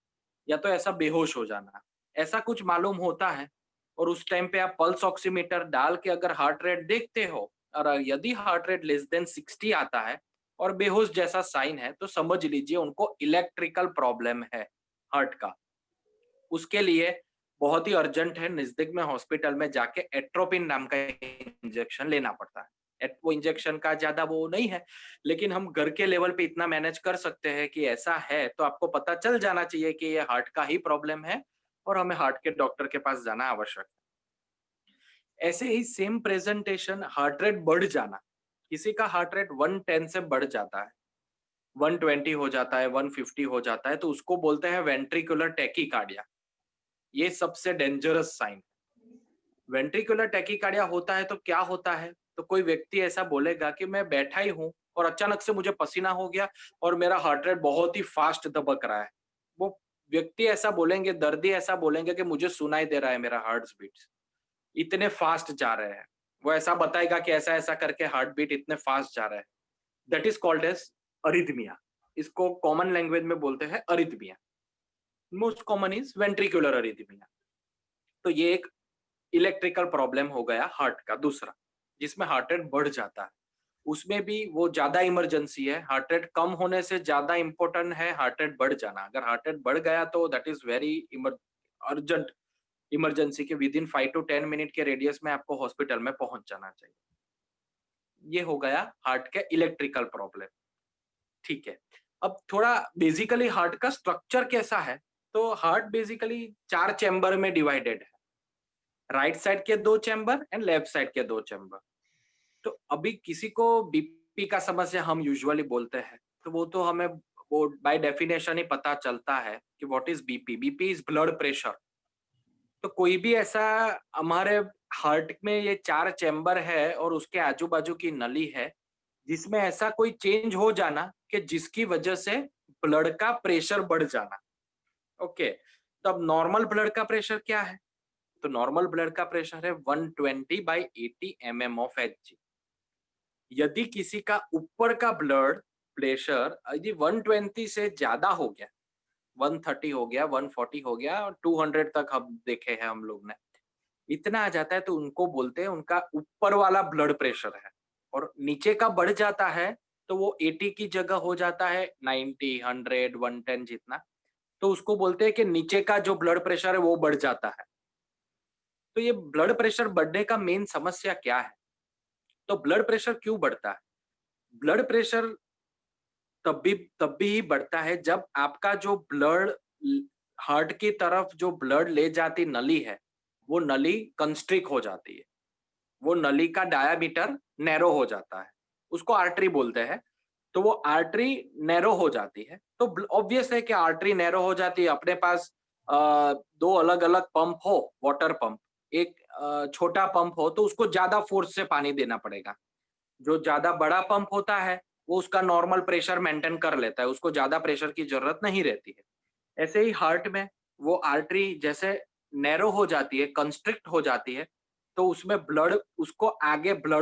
या तो ऐसा बेहोश हो जाना, ऐसा कुछ मालूम होता है, और उस टाइम पे आप पल्स ऑक्सीमीटर डाल के अगर हार्ट रेट देखते हो, और यदि हार्ट रेट लेस देन 60 आता है और बेहोश जैसा साइन है, तो समझ लीजिए उनको इलेक्ट्रिकल प्रॉब्लम है हार्ट का। उसके लिए बहुत ही अर्जेंट है, नजदीक में हॉस्पिटल में जाके एट्रोपिन नाम का इंजेक्शन लेना पड़ता है। वो इंजेक्शन का ज्यादा वो नहीं है, लेकिन हम घर के लेवल पे इतना मैनेज कर सकते हैं कि ऐसा है तो आपको पता चल जाना चाहिए कि ये हार्ट का ही प्रॉब्लम है, और हमें हार्ट के डॉक्टर के पास जाना आवश्यक है। ऐसे ही सेम प्रेजेंटेशन, हार्ट रेट बढ़ जाना, किसी का हार्ट रेट 110 से बढ़ जाता है, 120 हो जाता है, 150 हो जाता है, तो उसको बोलते हैं वेंट्रिकुलर टैकीकार्डिया। ये सबसे डेंजरस साइन। वेंट्रिकुलर टैकीकार्डिया होता है तो क्या होता है? तो कोई व्यक्ति ऐसा बोलेगा कि मैं बैठा ही हूँ और अचानक से मुझे पसीना हो गया और मेरा हार्ट रेट बहुत ही फास्ट दबक रहा है। वो व्यक्ति ऐसा बोलेंगे, दर्दी ऐसा बोलेंगे कि मुझे सुनाई दे रहा है मेरा हार्ट बीट्स, इतने फास्ट जा रहे हैं। वो ऐसा बताएगा कि ऐसा ऐसा करके हार्ट बीट इतने फास्ट जा रहे हैं। That is called as arrhythmia. इसको कॉमन लैंग्वेज में बोलते हैं arrhythmia. Most common is ventricular arrhythmia. तो ये एक इलेक्ट्रिकल प्रॉब्लम हो गया हार्ट का दूसरा, जिसमें हार्ट रेट बढ़ जाता है। उसमें भी वो ज्यादा इमरजेंसी है। हार्ट रेट कम होने से ज्यादा इंपॉर्टेंट है हार्ट रेट बढ़ जाना। अगर हार्ट रेट बढ़ गया तो that is very urgent emergency के विद इन 5 to 10 मिनट के रेडियस में आपको हॉस्पिटल में पहुंच जाना चाहिए। ये हो गया हार्ट के इलेक्ट्रिकल प्रॉब्लम। ठीक है, अब थोड़ा बेसिकली हार्ट का स्ट्रक्चर कैसा है? तो हार्ट बेसिकली 4 चैम्बर में डिवाइडेड है, राइट साइड के 2 चैम्बर एंड लेफ्ट साइड के 2 चैम्बर। तो अभी किसी को बीपी का समस्या हम यूजुअली बोलते हैं, तो वो तो हमें वो बाय डेफिनेशन ही पता चलता है कि what is BP. BP is blood pressure. तो कोई भी ऐसा, हमारे हार्ट में ये 4 चैम्बर है और उसके आजू बाजू की नली है, जिसमें ऐसा कोई चेंज हो जाना कि जिसकी वजह से ब्लड का प्रेशर बढ़ जाना। ओके, तो अब नॉर्मल ब्लड का प्रेशर क्या है? तो नॉर्मल ब्लड का प्रेशर है 120/80 mm ऑफ Hg। यदि किसी का ऊपर का ब्लड प्रेशर यदि 120 से ज्यादा हो गया, 130 हो गया, 140 हो गया और 200 तक हम देखे हैं हम लोग ने। इतना आ जाता है तो उनको बोलते हैं उनका ऊपर वाला ब्लड प्रेशर है, और नीचे का बढ़ जाता है तो वो 80 की जगह हो जाता है 90, 100, 110 जितना, तो उसको बोलते हैं कि नीचे का जो ब्लड प्रेशर है वो बढ़ जाता है। तो ये ब्लड प्रेशर बढ़ने का मेन समस्या क्या है? तो ब्लड प्रेशर क्यों बढ़ता है? ब्लड प्रेशर तब भी बढ़ता है जब आपका जो ब्लड हार्ट की तरफ जो ब्लड ले जाती नली है, वो नली कंस्ट्रिक्ट हो जाती है। वो नली का डायामीटर नैरो हो जाता है, उसको आर्टरी बोलते हैं। तो वो आर्टरी नैरो हो जाती है, तो ऑब्वियस है कि आर्टरी नैरो हो जाती है। अपने पास दो अलग अलग पंप हो, वाटर पंप, एक छोटा पंप हो तो उसको ज्यादा फोर्स से पानी देना पड़ेगा। जो ज्यादा बड़ा पंप होता है वो उसका नॉर्मल प्रेशर मेंटेन कर लेता है, उसको ज्यादा प्रेशर की जरूरत नहीं रहती है। ऐसे ही हार्ट में वो आर्टरी जैसे नैरो हो जाती है, कंस्ट्रिक्ट हो जाती है, तो उसमें ब्लड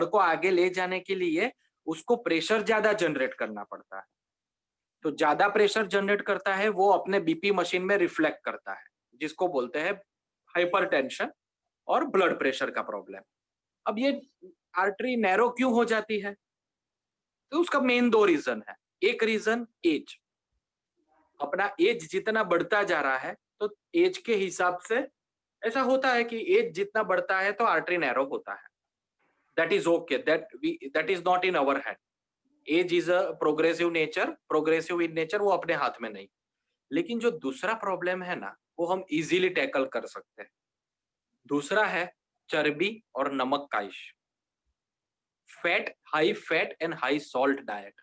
को आगे ले जाने के लिए उसको प्रेशर ज्यादा जनरेट करना पड़ता है। तो ज्यादा प्रेशर जनरेट करता है वो अपने बीपी मशीन में रिफ्लेक्ट करता है, जिसको बोलते हैं हाइपरटेंशन और ब्लड प्रेशर का प्रॉब्लम। अब ये आर्टरी नैरो क्यों हो जाती है? तो उसका मेन दो रीजन है। एक रीजन एज, अपना एज जितना बढ़ता जा रहा है तो एज के हिसाब से ऐसा होता है कि एज जितना बढ़ता है तो आर्टरी नैरो होता है। That is okay, that is not in our hand. Age is a progressive in nature, वो अपने हाथ में नहीं। लेकिन जो दूसरा प्रॉब्लम है ना, वो हम इजीली टैकल कर सकते हैं। दूसरा है चर्बी और नमक का issue. High fat and high salt diet.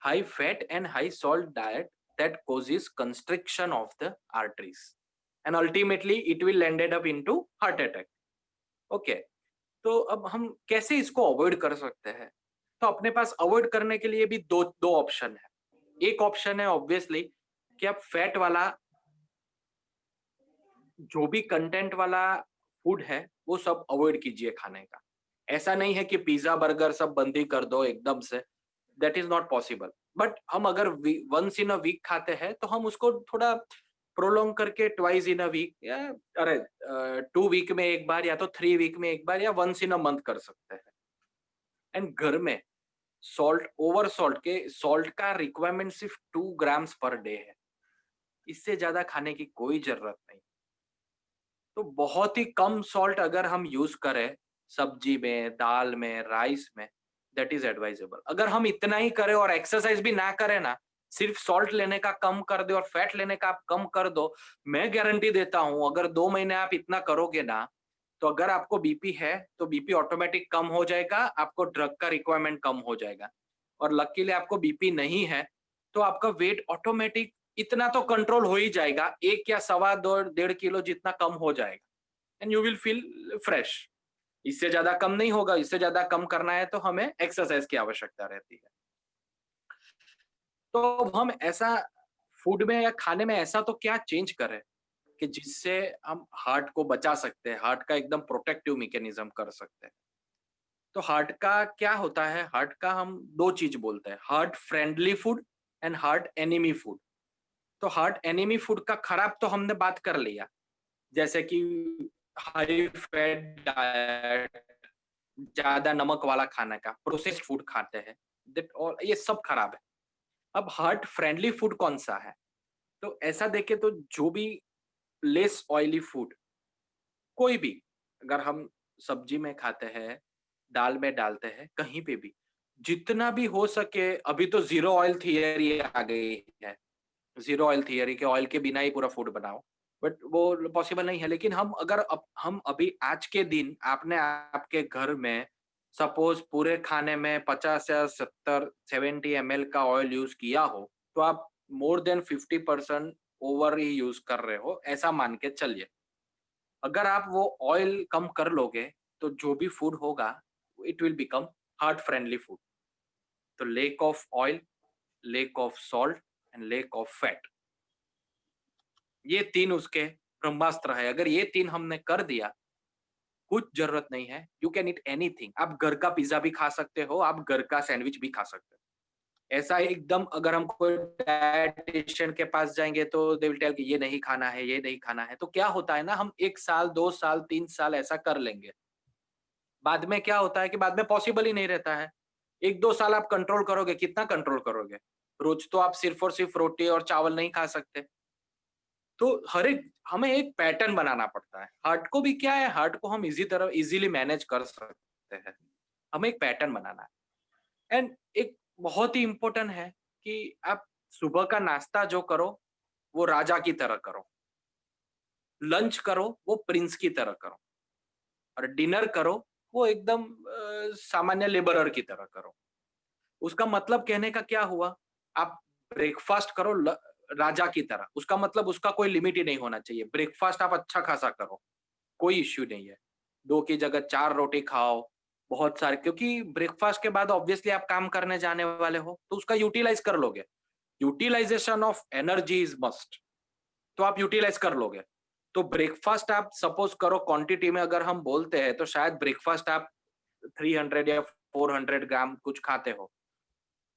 High fat and high salt diet that causes constriction of the arteries, and ultimately it will ended up into heart attack. Okay, तो अब हम कैसे इसको अवॉइड कर सकते हैं? तो अपने पास अवॉइड करने के लिए भी दो दो ऑप्शन है। एक ऑप्शन है ऑब्वियसली कि आप फैट वाला जो भी कंटेंट वाला फूड है वो सब अवॉइड कीजिए खाने का। ऐसा नहीं है कि पिज्जा बर्गर सब बंद ही कर दो एकदम से, that is not possible. But हम अगर वंस इन अ वीक खाते हैं तो हम उसको थोड़ा प्रोलॉन्ग करके ट्वाइस इन अ वीक, या अरे 2 वीक में एक बार, या तो 3 वीक में एक बार, या वंस इन अ मंथ कर सकते हैं। एंड घर में सॉल्ट का रिक्वायरमेंट सिर्फ 2 ग्राम्स पर डे है, इससे ज्यादा खाने की कोई जरूरत नहीं। तो बहुत ही कम सॉल्ट अगर हम यूज करें सब्जी में, दाल में, राइस में, दैट इज एडवाइजेबल। अगर हम इतना ही करें और एक्सरसाइज भी ना करें ना, सिर्फ सॉल्ट लेने का कम कर दो और फैट लेने का आप कम कर दो, मैं गारंटी देता हूं अगर 2 महीने आप इतना करोगे ना, तो अगर आपको बीपी है तो बीपी ऑटोमेटिक कम हो जाएगा, आपको ड्रग का रिक्वायरमेंट कम हो जाएगा। और लकीली आपको बीपी नहीं है तो आपका वेट ऑटोमेटिक इतना तो कंट्रोल हो ही जाएगा, 1 या 1.25 1.5 किलो जितना कम हो जाएगा, and you will feel fresh. इससे ज्यादा कम नहीं होगा। इससे ज्यादा कम करना है तो हमें एक्सरसाइज की आवश्यकता रहती है। तो अब हम ऐसा फूड में या खाने में ऐसा तो क्या चेंज करें कि जिससे हम हार्ट को बचा सकते हैं, हार्ट का एकदम प्रोटेक्टिव मैकेनिज्म कर सकते हैं। तो हार्ट का क्या होता है? हार्ट का हम दो चीज बोलते हैं, heart friendly food and heart enemy food. तो हार्ट एनिमी फूड का खराब तो हमने बात कर लिया, जैसे कि हाई फैट डाइट, ज्यादा नमक वाला खाने का, प्रोसेस्ड फूड खाते हैं, और ये सब खराब है। अब हार्ट फ्रेंडली फूड कौन सा है? तो ऐसा देखे तो जो भी लेस ऑयली फूड, कोई भी, अगर हम सब्जी में खाते हैं, दाल में डालते हैं, कहीं पे भी जितना भी हो सके, अभी तो जीरो ऑयल थियरी आ गई है, जीरो ऑयल थियरी के ऑयल के बिना ही पूरा फूड बनाओ, बट वो पॉसिबल नहीं है। लेकिन हम अभी आज के दिन आपने आपके घर में सपोज पूरे खाने में 50 या 70 का ऑयल यूज किया हो, तो आप मोर देन 50% ओवर ही यूज कर रहे हो, ऐसा मान के चलिए। अगर आप वो ऑयल कम कर लोगे तो जो भी फूड होगा it will become heart friendly food. तो lack of oil, lack of salt and lack of fat, ये तीन उसके ब्रह्मास्त्र है। अगर ये तीन हमने कर दिया, कुछ जरूरत नहीं है, यू कैन ईट एनीथिंग। आप घर का पिज्जा भी खा सकते हो, आप घर का सैंडविच भी खा सकते हो। ऐसा एकदम अगर हम कोई डायटिशियन के पास जाएंगे तो दे विल टेल कि ये नहीं खाना है, ये नहीं खाना है। तो क्या होता है ना, हम 1 साल 2 साल 3 साल ऐसा कर लेंगे, बाद में क्या होता है कि बाद में पॉसिबल ही नहीं रहता है। 1-2 साल आप कंट्रोल करोगे, कितना कंट्रोल करोगे? रोज तो आप सिर्फ और सिर्फ रोटी और चावल नहीं खा सकते। तो हर एक हमें एक पैटर्न बनाना पड़ता है। हार्ट को भी क्या है, हार्ट को हम इजीली मैनेज कर सकते हैं। हमें एक पैटर्न बनाना है। एंड एक बहुत ही इंपॉर्टेंट है कि आप सुबह का नाश्ता जो करो वो राजा की तरह करो, लंच करो वो प्रिंस की तरह करो, और डिनर करो वो एकदम सामान्य लेबरर की तरह करो। उसका मतलब कहने का क्या हुआ, आप ब्रेकफास्ट करो राजा की तरह, उसका मतलब उसका कोई लिमिट ही नहीं होना चाहिए। ब्रेकफास्ट आप अच्छा खासा करो, कोई इश्यू नहीं है। 2 की जगह 4 रोटी खाओ, बहुत सारे, क्योंकि ब्रेकफास्ट के बाद ऑब्वियसली आप काम करने जाने वाले हो, तो उसका यूटिलाइज कर लोगे। Utilisation of energy is must, तो आप यूटिलाइज कर लोगे। तो ब्रेकफास्ट आप सपोज करो क्वांटिटी में अगर हम बोलते हैं तो शायद ब्रेकफास्ट आप 300 या 400 ग्राम कुछ खाते हो।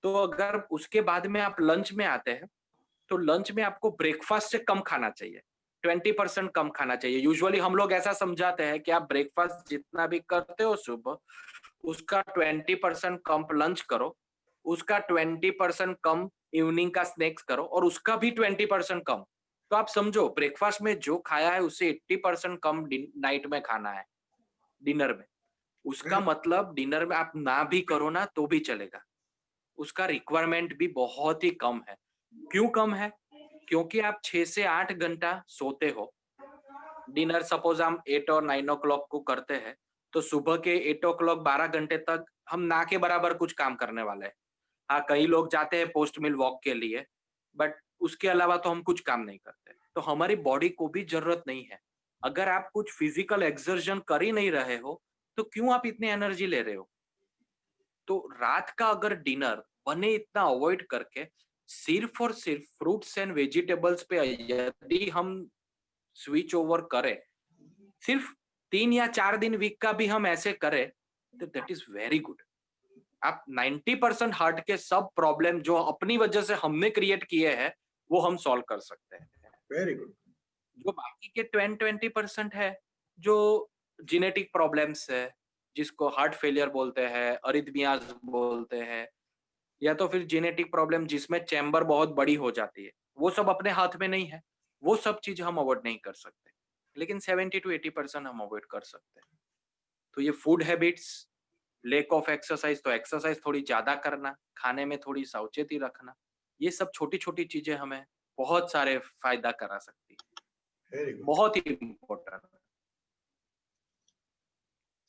तो अगर उसके बाद में आप लंच में आते हैं तो लंच में आपको ब्रेकफास्ट से कम खाना चाहिए, 20% कम खाना चाहिए। यूजुअली हम लोग ऐसा समझाते हैं कि आप ब्रेकफास्ट जितना भी करते हो सुबह, उसका 20% कम लंच करो, उसका 20% कम इवनिंग का स्नैक्स करो, और उसका भी 20% कम। तो आप समझो ब्रेकफास्ट में जो खाया है उससे 80% कम नाइट में खाना है, डिनर में। उसका मतलब डिनर में आप ना भी करो ना तो भी चलेगा, उसका रिक्वायरमेंट भी बहुत ही कम है। क्यों कम है? क्योंकि आप 6 से 8 घंटा सोते हो। डिनर सपोज हम 8 और 9 ओ क्लॉक को करते हैं, तो सुबह के 8 ओ क्लॉक 12 घंटे तक हम ना के बराबर कुछ काम करने वाले हैं। हाँ, कई लोग जाते हैं पोस्ट मिल वॉक के लिए, बट उसके अलावा तो हम कुछ काम नहीं करते। तो हमारी बॉडी को भी जरूरत नहीं है। अगर आप कुछ फिजिकल एक्सर्जन कर ही नहीं रहे हो, तो क्यों आप इतनी एनर्जी ले रहे हो? तो रात का अगर डिनर बने इतना अवॉइड करके सिर्फ और सिर्फ फ्रूट्स एंड वेजिटेबल्स पे यदि हम स्विच ओवर करें, सिर्फ 3 या 4 दिन वीक का भी हम ऐसे करें, तो दैट इज वेरी गुड। आप 90% हार्ट के सब प्रॉब्लम जो अपनी वजह से हमने क्रिएट किए हैं वो हम सॉल्व कर सकते हैं। Very good. जो बाकी के 20% है, जो जेनेटिक प्रॉब्लम्स है, जिसको हार्ट फेलियर बोलते हैं, अरिथमियाज बोलते हैं, या तो फिर जेनेटिक प्रॉब्लम जिसमें चैम्बर बहुत बड़ी हो जाती है, वो सब अपने हाथ में नहीं है। वो सब चीज हम अवॉइड नहीं कर सकते, लेकिन 70 to 80% हम अवॉइड कर सकते हैं। तो ये food habits, lake of exercise, तो एक्सरसाइज थोड़ी ज्यादा करना, खाने में थोड़ी सावचेती रखना, ये सब छोटी छोटी चीजें हमें बहुत सारे फायदा करा सकती है। Very good. बहुत ही important.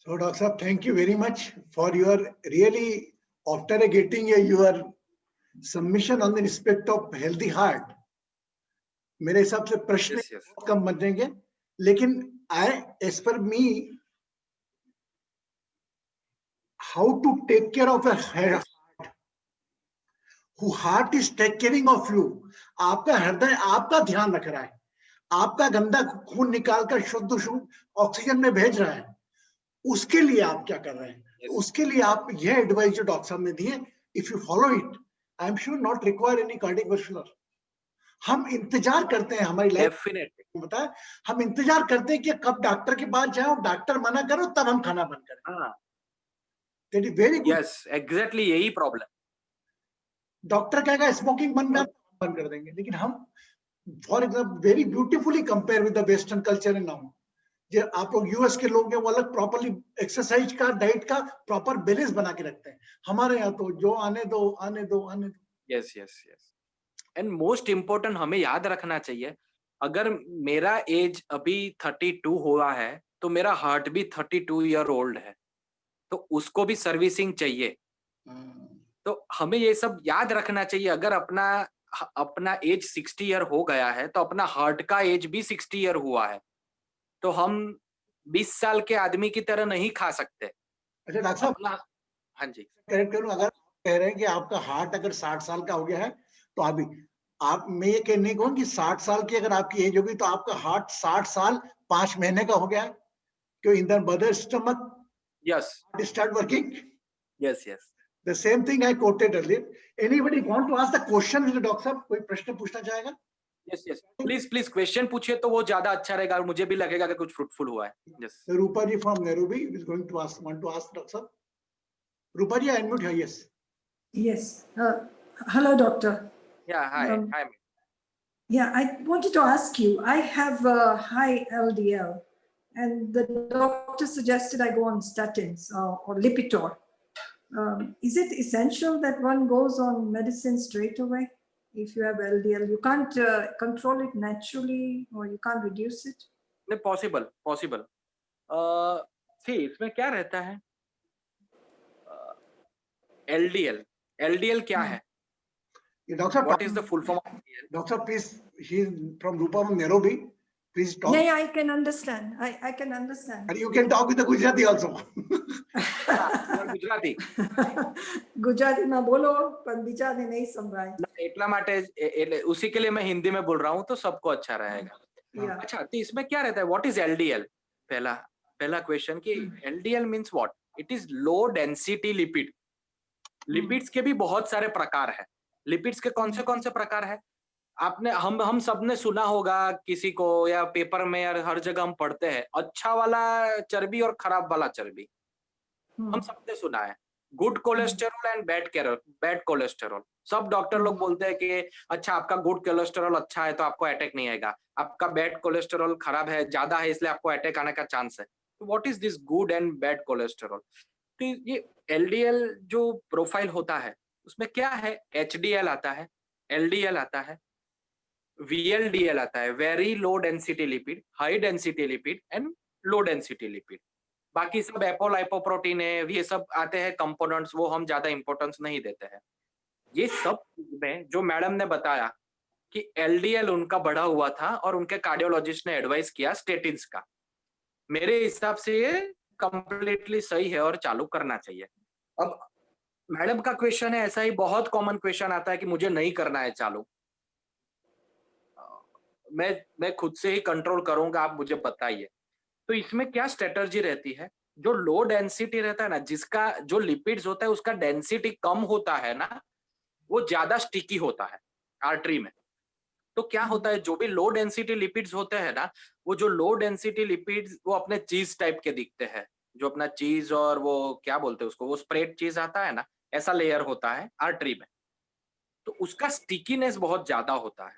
So, Dr. Saab, thank you very much for your really, after getting your submission on the respect of healthy heart. मेरे हिसाब से प्रश्न Yes, yes. बहुत कम बनेंगे, लेकिन as per me, how to take care of a heart, who heart is take caring of you, आपका हृदय आपका ध्यान रख रहा है, आपका गंदा खून निकालकर शुद्ध ऑक्सीजन में भेज रहा है, उसके लिए आप क्या कर रहे हैं? Yes. उसके लिए आप यह एडवाइस जो डॉक्टर साहब ने दिए, if you follow it, I am sure not require any cardiovascular. हम इंतजार करते हैं हमारी लाइफ, डेफिनेटली बताए, हम इंतजार करते हैं कि कब डॉक्टर के पास जाओ, डॉक्टर मना करो तब हम खाना बंद करें। हाँ, that is very good. Yes, exactly यही प्रॉब्लम। डॉक्टर कहेगा स्मोकिंग बंद कर देंगे, लेकिन हम for example very beautifully compare with the western culture in now, जो आप लोग यूएस के लोग हैं वो अलग प्रॉपर्ली एक्सरसाइज का, डाइट का प्रॉपर बैलेंस बना के रखते हैं। हमारे यहाँ तो जो आने दो आने दो आने दो। Yes yes yes. And most important हमें याद रखना चाहिए, अगर मेरा एज अभी 32 हुआ है तो मेरा हार्ट भी 32 ईयर ओल्ड है, तो उसको भी सर्विसिंग चाहिए। तो हमें ये सब याद रखना चाहिए। अगर अपना एज 60 ईयर हो गया है तो अपना हार्ट का एज भी 60 ईयर हुआ है, तो हम 20 साल के आदमी की तरह नहीं खा सकते। अच्छा डॉक्टर साहब, अपना, हाँ जी, करेक्ट करूं, अगर आप कह रहे हैं कि आपका हार्ट अगर 60 साल का हो गया है, तो अभी आप, मैं ये कहने को कि 60 साल की अगर आपकी एज होगी तो आपका हार्ट 60 साल 5 महीने का हो गया है, क्यों in the mother stomach yes start working. Yes yes, The same thing I quoted earlier. Anybody want to ask the question? Doctor साहब कोई प्रश्न पूछना चाहेगा? Yes yes, please please question पूछिए तो वो ज्यादा अच्छा रहेगा और मुझे भी लगेगा कि कुछ फ्रूटफुल हुआ है. Yes. Rupa ji from Nairobi is going to ask. Want to ask, Dr. Sir? Rupa ji, unmute her. Yes. Yes. Hello, doctor. या हाय हाय. Yeah, I wanted to ask you, I have high LDL and the doctor suggested I go on statins or Lipitor. Is it essential that one goes on medicine straight away if you have LDL? You can't control it naturally or you can't reduce it? नहीं, possible. सी इसमें क्या रहता है, LDL क्या है? Doctor, What is the full form of LDL? Doctor, please, he is from Rupa from Nairobi. Please talk. Yeah, I can understand. I can understand. And you can talk with the Gujarati also. Gujarati ગુજરાતીમાં બોલો પણ બીજાને નહીં સંભળાય. એટલા માટે उसी के लिए मैं हिंदी में बोल रहा हूँ तो सबको अच्छा रहेगा. Yeah. अच्छा, तो इसमें क्या रहता है, व्हाट इज LDL? पहला क्वेश्चन कि LDL means what? It is low density lipid. Lipids के भी बहुत सारे प्रकार है. लिपिड्स के कौन से प्रकार है? आपने हम सबने सुना होगा किसी को, या पेपर में या हर जगह हम पढ़ते हैं, अच्छा वाला चर्बी और खराब वाला चर्बी. हम सबने सुना है. Good cholesterol and bad cholesterol. सब डॉक्टर लोग बोलते हैं कि अच्छा आपका गुड कोलेस्टेरॉल अच्छा है तो आपको अटैक नहीं आएगा, आपका बैड कोलेस्टेरॉल खराब है, ज्यादा है, इसलिए आपको अटैक आने का चांस है. तो what is this good and bad cholesterol? तो ये LDL जो प्रोफाइल होता है उसमें क्या है, HDL आता है, LDL आता है, VLDL आता है, very low density lipid, high density lipid and low density lipid. बाकी सब एपोलाइपोप्रोटीन है, ये सब आते हैं कंपोनेंट्स, वो हम ज्यादा इंपॉर्टेंस नहीं देते हैं. ये सब में जो मैडम ने बताया कि LDL उनका बढ़ा हुआ था और उनके कार्डियोलॉजिस्ट ने एडवाइस किया स्टेटिन्स का, मेरे हिसाब से ये कंप्लीटली सही है और चालू करना चाहिए. अब मैडम का क्वेश्चन है, ऐसा ही बहुत कॉमन क्वेश्चन आता है कि मुझे नहीं करना है चालू, मैं खुद से ही कंट्रोल करूंगा, आप मुझे बताइए. तो इसमें क्या स्ट्रेटजी रहती है? जो लो डेंसिटी रहता है ना, जिसका जो लिपिड्स होता है उसका डेंसिटी कम होता है ना, वो ज्यादा स्टिकी होता है आर्टरी में. तो क्या होता है, जो भी लो डेंसिटी लिपिड्स होते हैं ना, वो जो लो डेंसिटी लिपिड्स वो अपने चीज टाइप के दिखते हैं, जो अपना चीज और वो क्या बोलते हैं उसको, वो स्प्रेड चीज आता है ना, ऐसा लेयर होता है आर्टरी में. तो उसका स्टिकीनेस बहुत ज्यादा होता है,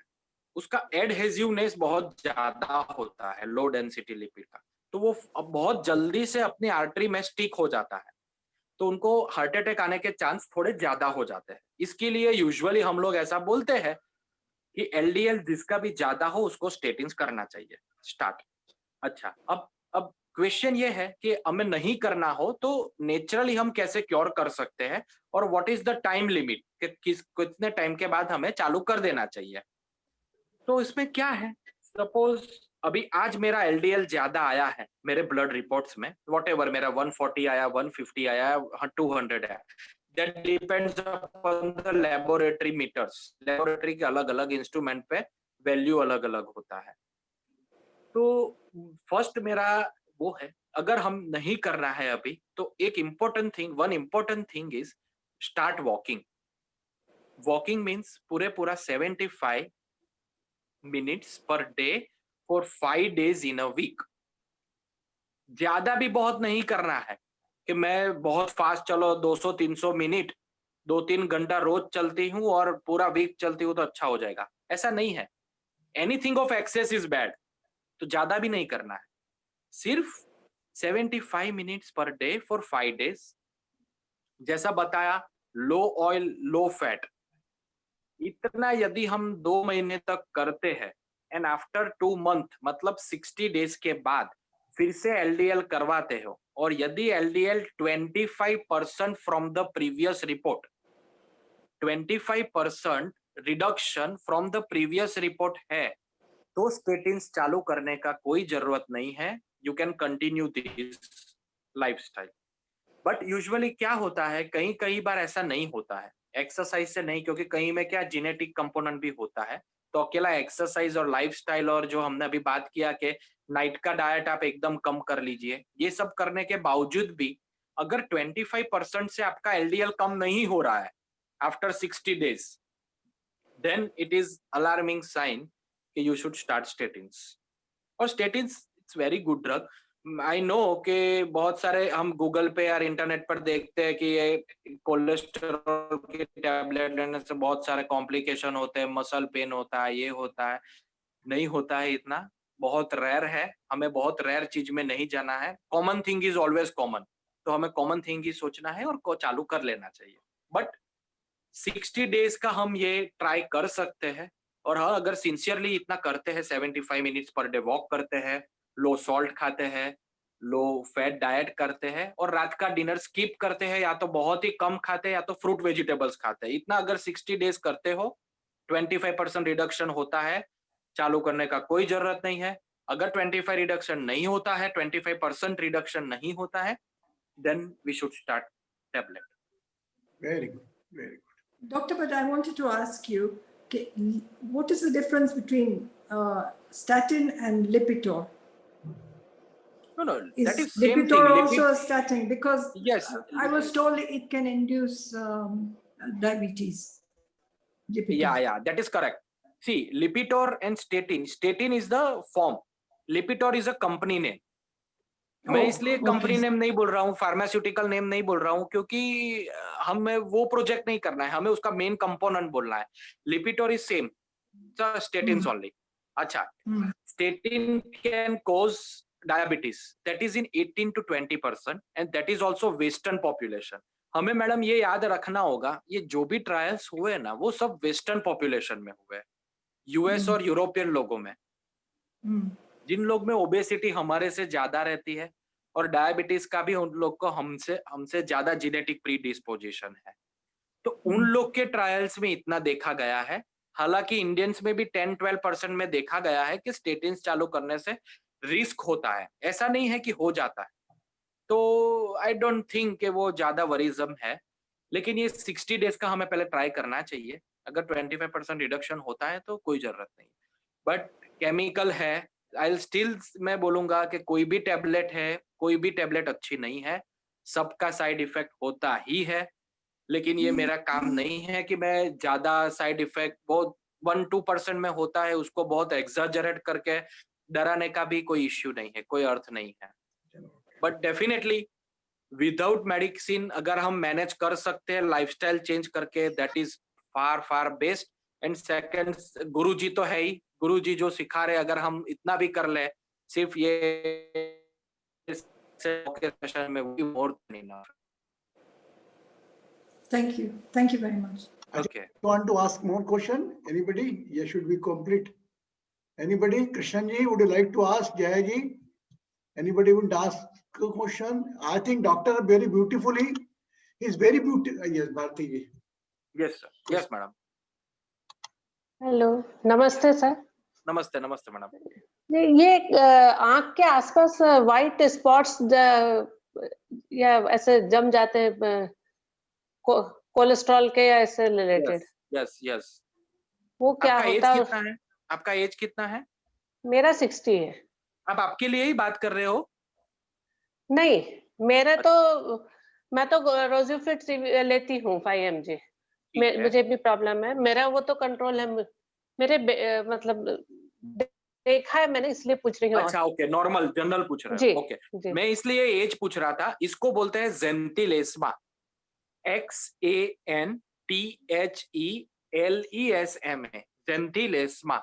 उसका एडहेसिवनेस बहुत ज्यादा होता है लो डेंसिटी लिपिड का. तो वो बहुत जल्दी से अपनी आर्टरी में स्टिक हो जाता है, तो उनको हार्ट अटैक आने के चांस थोड़े ज्यादा हो जाते हैं. इसके लिए यूजुअली हम लोग ऐसा बोलते हैं कि LDL जिसका भी ज्यादा हो उसको स्टेटिन्स करना चाहिए. स्टार्ट. अच्छा, अब क्वेश्चन ये है कि हमें नहीं करना हो तो नेचुरली हम कैसे क्योर कर सकते हैं, और what is the time limit कि कितने टाइम के बाद हमें चालू कर देना चाहिए. तो इसमें क्या है, सपोज अभी आज मेरा LDL ज्यादा आया है मेरे ब्लड रिपोर्ट्स में, व्हाटएवर मेरा 140 आया, 150 आया, 200 आया, that depends upon the laboratory meters. Laboratory के अलग अलग इंस्ट्रूमेंट पे वैल्यू अलग अलग होता है. तो फर्स्ट मेरा वो है, अगर हम नहीं करना है अभी तो one important thing is start walking. Walking means पूरा 75 minutes per day for 5 days in a week. ज्यादा भी बहुत नहीं करना है कि मैं बहुत फास्ट चलो 200-300 मिनट 2-3 घंटा रोज चलती हूँ और पूरा वीक चलती हूँ तो अच्छा हो जाएगा, ऐसा नहीं है. Anything of excess is bad. तो ज्यादा भी नहीं करना है, सिर्फ 75 minutes per day for 5 days. जैसा बताया, लो ऑयल लो फैट, इतना यदि हम 2 महीने तक करते हैं एंड आफ्टर 2 months मतलब 60 days के बाद फिर से LDL करवाते हो, और यदि LDL 25% from the previous report, 25% reduction from the previous report है, तो स्टेटिन्स चालू करने का कोई जरूरत नहीं है. You can continue this lifestyle. But usually क्या होता है, कई बार ऐसा नहीं होता है, एक्सरसाइज से नहीं, क्योंकि कहीं में क्या जेनेटिक कंपोनेंट भी होता है. तो अकेला एक्सरसाइज और लाइफस्टाइल और जो हमने अभी बात किया कि नाइट का डाइट आप एकदम कम कर लीजिए, ये सब करने के बावजूद भी अगर 25% से आपका एलडीएल कम नहीं हो रहा है after 60 days, then it is alarming sign कि you should start statins. और statins it's very good drug. I know कि बहुत सारे हम गूगल पे या इंटरनेट पर देखते हैं कि ये कोलेस्ट्रॉल के टैबलेट लेने से बहुत सारे कॉम्प्लिकेशन होते हैं, मसल पेन होता है, ये होता है। नहीं होता है, इतना बहुत रेयर है, हमें बहुत रेयर चीज में नहीं जाना है। Common thing is always common, तो हमें कॉमन थिंग ही सोचना है और को चालू कर लेना चाहिए। बट 60 डेज का हम ये ट्राई कर सकते हैं। और हाँ, अगर सिंसियरली इतना करते हैं, 75 मिनट्स पर डे वॉक करते हैं, लो सॉल्ट खाते हैं, लो फैट डाइट करते हैं और रात का डिनर स्किप करते हैं, या तो बहुत ही कम खाते हैं या तो फ्रूट वेजिटेबल्स खाते हैं, इतना अगर 60 डेज करते हो 25% रिडक्शन होता है। चालू करने का कोई जरूरत नहीं है। अगर 25 रिडक्शन नहीं होता है, 25% रिडक्शन नहीं होता है, then we should start tablet. Very good, very good. Doctor, but I wanted to ask you, what is the difference between statin and Lipitor? No, Is that is same Lipitor thing. also a statin? Because Yes. I was told it can induce diabetes. Lipitor. Yeah, that is correct. See, Lipitor and statin is the form. Lipitor is a company name. मैं इसलिए company name नहीं बोल रहा हूँ, pharmaceutical name नहीं बोल रहा हूँ, क्योंकि हमें वो प्रोजेक्ट नहीं करना है, हमें उसका मेन कंपोनेंट बोलना है। लिपिटोर इज सेम, स्टेटिन्स ओनली। अच्छा, statin can cause diabetes, that is in 18 to 20% and that is also western population. हमें मैडम ये याद रखना होगा, ये जो भी ट्रायल्स हुए ना, वो सब वेस्टर्न पॉपुलेशन में हुए, यूएस और यूरोपियन लोगों में, जिन लोग में ओबेसिटी हमारे से ज्यादा रहती है और डायबिटीज का भी उन लोग को हमसे ज्यादा जेनेटिक प्रीडिस्पोजिशन है, तो उन लोग के ट्रायल्स में इतना देखा गया है। हालांकि इंडियंस में भी 10-12% में देखा गया है कि स्टेटिन्स चालू करने से रिस्क होता है, ऐसा नहीं है कि हो जाता है। तो आई डोंट थिंक कि वो ज्यादा वरीजम है, लेकिन ये 60 डेज का हमें पहले ट्राई करना चाहिए। अगर 25% रिडक्शन होता है तो कोई जरूरत नहीं, बट केमिकल है। आई स्टिल मैं बोलूंगा कि कोई भी टैबलेट है, कोई भी टैबलेट अच्छी नहीं है, सबका साइड इफेक्ट होता ही है। लेकिन ये मेरा काम नहीं है कि मैं ज्यादा साइड इफेक्ट बहुत 1-2% में होता है उसको बहुत एग्जैजरेट करके डराने का भी कोई इश्यू नहीं है, कोई अर्थ नहीं है। बट डेफिनेटली विदाउट मेडिसिन अगर हम मैनेज कर सकते हैं लाइफस्टाइल चेंज करके, that is far best. And second, गुरुजी तो है ही, गुरुजी जो सिखा रहे, अगर हम इतना भी कर ले, सिर्फ ये सेशन में more than enough. Thank you very much. Okay. You want to ask more question? Anybody? Yeah, should be complete. Anybody? Krishan ji, would you like to ask? Jaya ji, anybody would ask a question? I think doctor very beautifully. He's very beautiful. Yes, Bharti ji. Yes sir. Yes madam. Hello, नमस्ते sir. नमस्ते madam. ये आंख के आसपास white spots या ऐसे जम जाते हैं कोलेस्ट्रॉल के या ऐसे रिलेटेड? यस। वो क्या होता है? आपका एज कितना है? मेरा 60 है। आप आपके लिए ही बात कर रहे हो? नहीं, मेरा तो मैं तो रोजुफिट लेती हूँ 5 mg। मुझे भी प्रॉब्लम है, मेरा वो तो कंट्रोल है। मेरे मतलब देखा है मैंने, इसलिए पूछ रही हूँ। अच्छा, ओके, नॉर्मल जनरल पूछ रहे हो। ओके, मैं इसलिए एज पूछ रहा था। इसको बोलते हैं ज़ेंथिलेस्मा, XANTHELESMA, ज़ेंथिलेस्मा।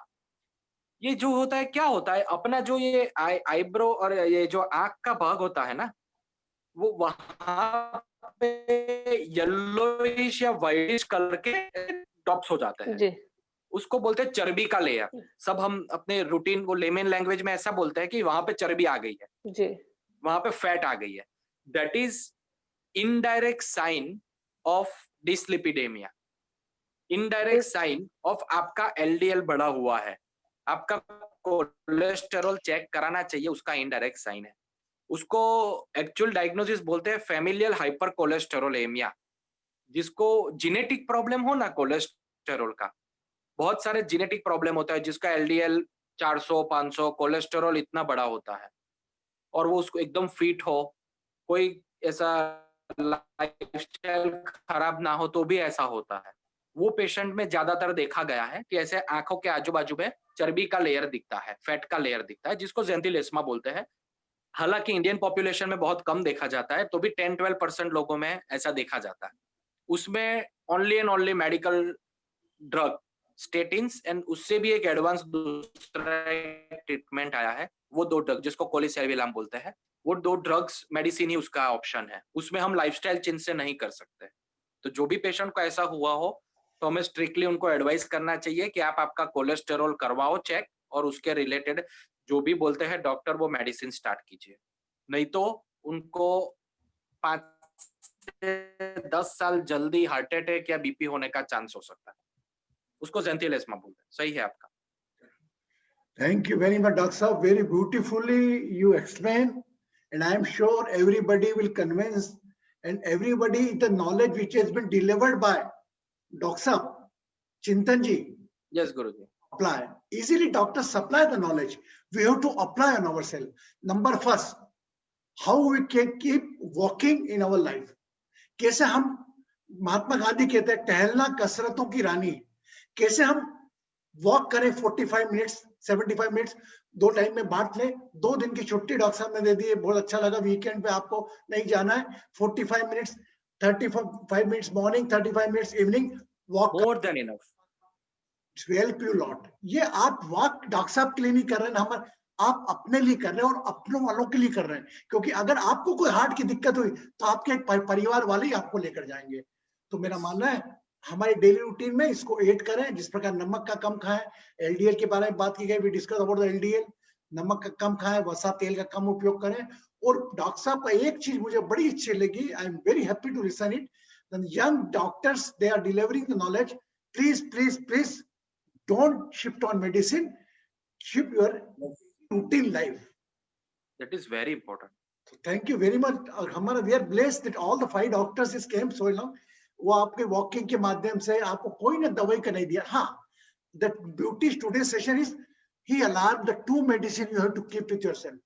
ये जो होता है, क्या होता है, अपना जो ये आईब्रो और ये जो आंख का भाग होता है ना, वो वहां पे येलोइश या व्हाइटिश कलर के टॉप्स हो जाते हैं। उसको बोलते हैं चर्बी का लेयर। सब हम अपने रूटीन को लेमन लैंग्वेज में ऐसा बोलते हैं कि वहां पे चर्बी आ गई है, वहां पे फैट आ गई है। That is indirect sign of dyslipidemia, indirect sign of आपका एलडीएल बढ़ा हुआ है, आपका कोलेस्टेरॉल चेक कराना चाहिए, उसका इनडायरेक्ट साइन है। उसको एक्चुअल डायग्नोसिस बोलते हैं फैमिलियल हाइपर कोलेस्टेरोलेमिया, जिसको जेनेटिक प्रॉब्लम हो ना कोलेस्टेरॉल का, बहुत सारे जेनेटिक प्रॉब्लम होता है जिसका एलडीएल 400-500 कोलेस्टेरॉल इतना बड़ा होता है, और वो उसको एकदम फिट हो, कोई ऐसा लाइफस्टाइल खराब ना हो तो भी ऐसा होता है। वो पेशेंट में ज्यादातर देखा गया है कि ऐसे आंखों के आजू बाजू में चर्बी का लेयर दिखता है, फैट का लेयर दिखता है, जिसको ज़ेंथिलेस्मा बोलते हैं। हालांकि इंडियन पॉपुलेशन में बहुत कम देखा जाता है, तो भी 10-12% लोगों में ऐसा देखा जाता है। उसमें only and only medical drug statins and उससे भी एक एडवांस दूसरा ट्रीटमेंट आया है, वो 2 ड्रग जिसको कोलिसेविलाम बोलते हैं, वो 2 ड्रग्स मेडिसिन ही उसका ऑप्शन है। उसमें हम लाइफस्टाइल चेंज से नहीं कर सकते। तो जो भी पेशेंट को ऐसा हुआ हो तो हमें स्ट्रिक्टली उनको एडवाइस करना चाहिए कि आप आपका कोलेस्टेरॉल करवाओ चेक, और उसके रिलेटेड जो भी बोलते हैं डॉक्टर वो मेडिसिन स्टार्ट कीजिए। नहीं तो उनको 5 से 10 साल जल्दी हार्ट अटैक या बीपी होने का चांस हो सकता है। उसको ज़ेंथिलेस्मा बोलते हैं। सही है आपका। Thank you very much, Dr. Saab. Very beautifully you explain, and I am sure everybody will convince, and everybody the knowledge which has been delivered by Dr. Saab, Chintan ji, Yes, Guruji. apply. Easily doctors supply the knowledge. We have to apply on ourselves. Number first, how we can keep walking in our life. कैसे हम, महात्मा गांधी कहते हैं टहलना कसरतों की रानी, कैसे हम walk करें 45 minutes 75 minutes, 2 time में बांट लें। 2 दिन की छुट्टी डॉक्टर साहब ने दे दी है, बहुत अच्छा लगा। वीकेंड पे आपको नहीं जाना है, 45 minutes 35 minutes morning, 35 minutes evening walk, More than enough. Help you lot. ये आप वॉक डॉक्टर साहब के लिए नहीं कर रहे हैं, हमारे आप अपने लिए कर रहे हैं और अपनों वालों के लिए कर रहे हैं, क्योंकि अगर आपको कोई हार्ट की दिक्कत हुई तो आपके एक परिवार वाले ही आपको लेकर जाएंगे। तो मेरा मानना है हमारी डेली रूटीन में इसको ऐड करें। जिस प्रकार नमक का कम खाएं, एलडीएल के बारे में बात की गई, we discuss about the LDL, नमक का कम खाएं, वसा तेल का कम उपयोग करें। और डॉक्टर साहब का एक चीज मुझे बड़ी अच्छी लगी, I am very happy to listen it, the young doctors they are delivering the knowledge, please don't shift on medicine, shift your routine life. That is very important. So thank you very much. हमारा we are blessed that all the 5 doctors is came so long. वो आपके walking के माध्यम से आपको कोई ना दवाई का नहीं दिया। हाँ, the beauty today's session is he alarmed the 2 medicine you have to keep with yourself.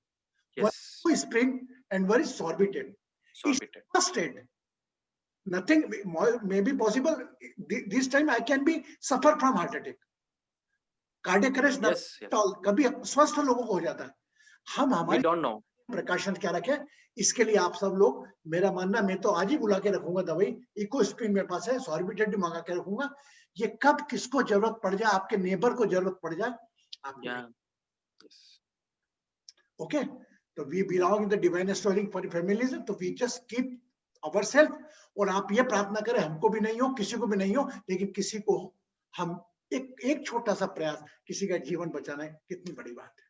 Yes. One is spring and one is sorbitan. Sorbitan. First aid. Nothing may be possible. This time I can be suffer from heart attack. Cardiac arrest Yes, yes. कभी स्वस्थ लोगों को हो जाता है। हम We हमारे don't know. Precaution क्या रखें, इसके लिए आप सब लोग, मेरा मानना, मैं तो आज ही बुला के रखूंगा दवाई, इकोस्प्रिन मेरे पास है, सॉर्बिटेट भी मंगा के रखूंगा। ये कब किसको जरूरत पड़ जाए, आपके नेबर को जरूरत पड़ जाए आप। Yeah. Yes. ओके, तो we belong in the divine storing for families, तो वी जस्ट कीप आवरसेल्फ। और आप ये प्रार्थना करें हमको भी नहीं हो, किसी को भी नहीं हो, लेकिन किसी को हम एक छोटा सा प्रयास, किसी का जीवन बचाना है, कितनी बड़ी बात है।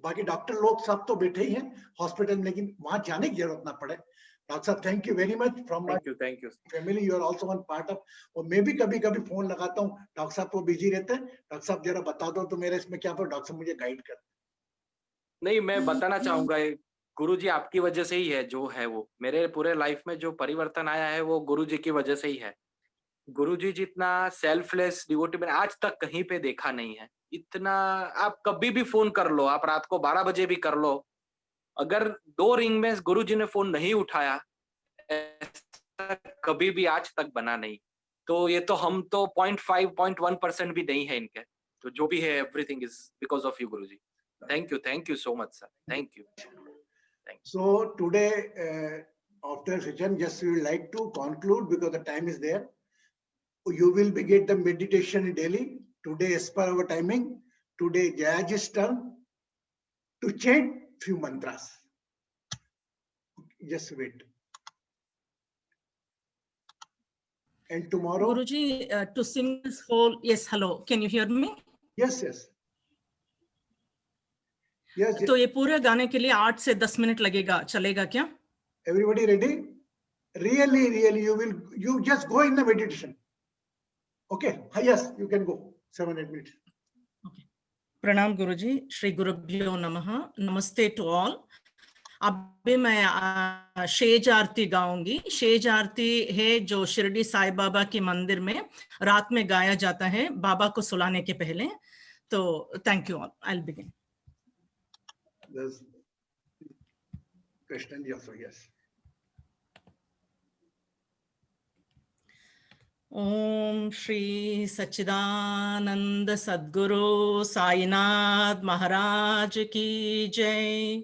बाकी डॉक्टर लोग सब तो बैठे ही हैं हॉस्पिटल में, लेकिन वहां जाने की जरूरत ना पड़े। डॉक्टर साहब thank you very much from my Thank you. Family, you are also one part of. और मैं भी कभी कभी फोन लगाता हूँ, डॉक्टर साहब तो बिजी रहते हैं, डॉक्टर साहब जरा बता दो तो मेरे इसमें क्या, डॉक्टर साहब मुझे गाइड कर। नहीं, मैं बताना चाहूंगा, गुरुजी आपकी वजह से ही है जो है वो। मेरे पूरे लाइफ में जो परिवर्तन आया है वो गुरुजी की वजह से ही है। गुरुजी जितना सेल्फलेस डिवोटी मैंने आज तक कहीं पे देखा नहीं है। इतना, आप कभी भी फोन कर लो, आप रात को 12 बजे भी कर लो, अगर 2 रिंग में गुरुजी ने फोन नहीं उठाया, ऐसा कभी भी आज तक बना नहीं। तो ये तो हम तो 0.5 0.1% भी नहीं है इनके। तो जो भी है everything is because of you Guruji. Thank you so much sir, thank you. So today after session, just we would like to conclude because the time is there. You will be get the meditation daily. Today as per our timing, today Jayaj's turn to chant few mantras. Just wait. And tomorrow, Guruji, to sing this whole, yes, hello, can you hear me? yes. तो ये पूरे गाने के लिए 8 से 10 minute लगेगा, चलेगा क्या? Everybody ready? Really, you just go in the meditation. Okay, yes, you can go 7-8 minutes. Okay. प्रणाम गुरुजी, श्री गुरुभ्यो नमः, नमस्ते टू ऑल। अभी मैं शेज आरती गाऊंगी। शेज आरती है जो शिरडी साईं बाबा के मंदिर में रात में गाया जाता है बाबा को सुलाने के पहले। तो thank you all, I will begin. There's Krishnan ji also, yes. ओम श्री सच्चिदानंद सद्गुरु साईनाथ महाराज की जय।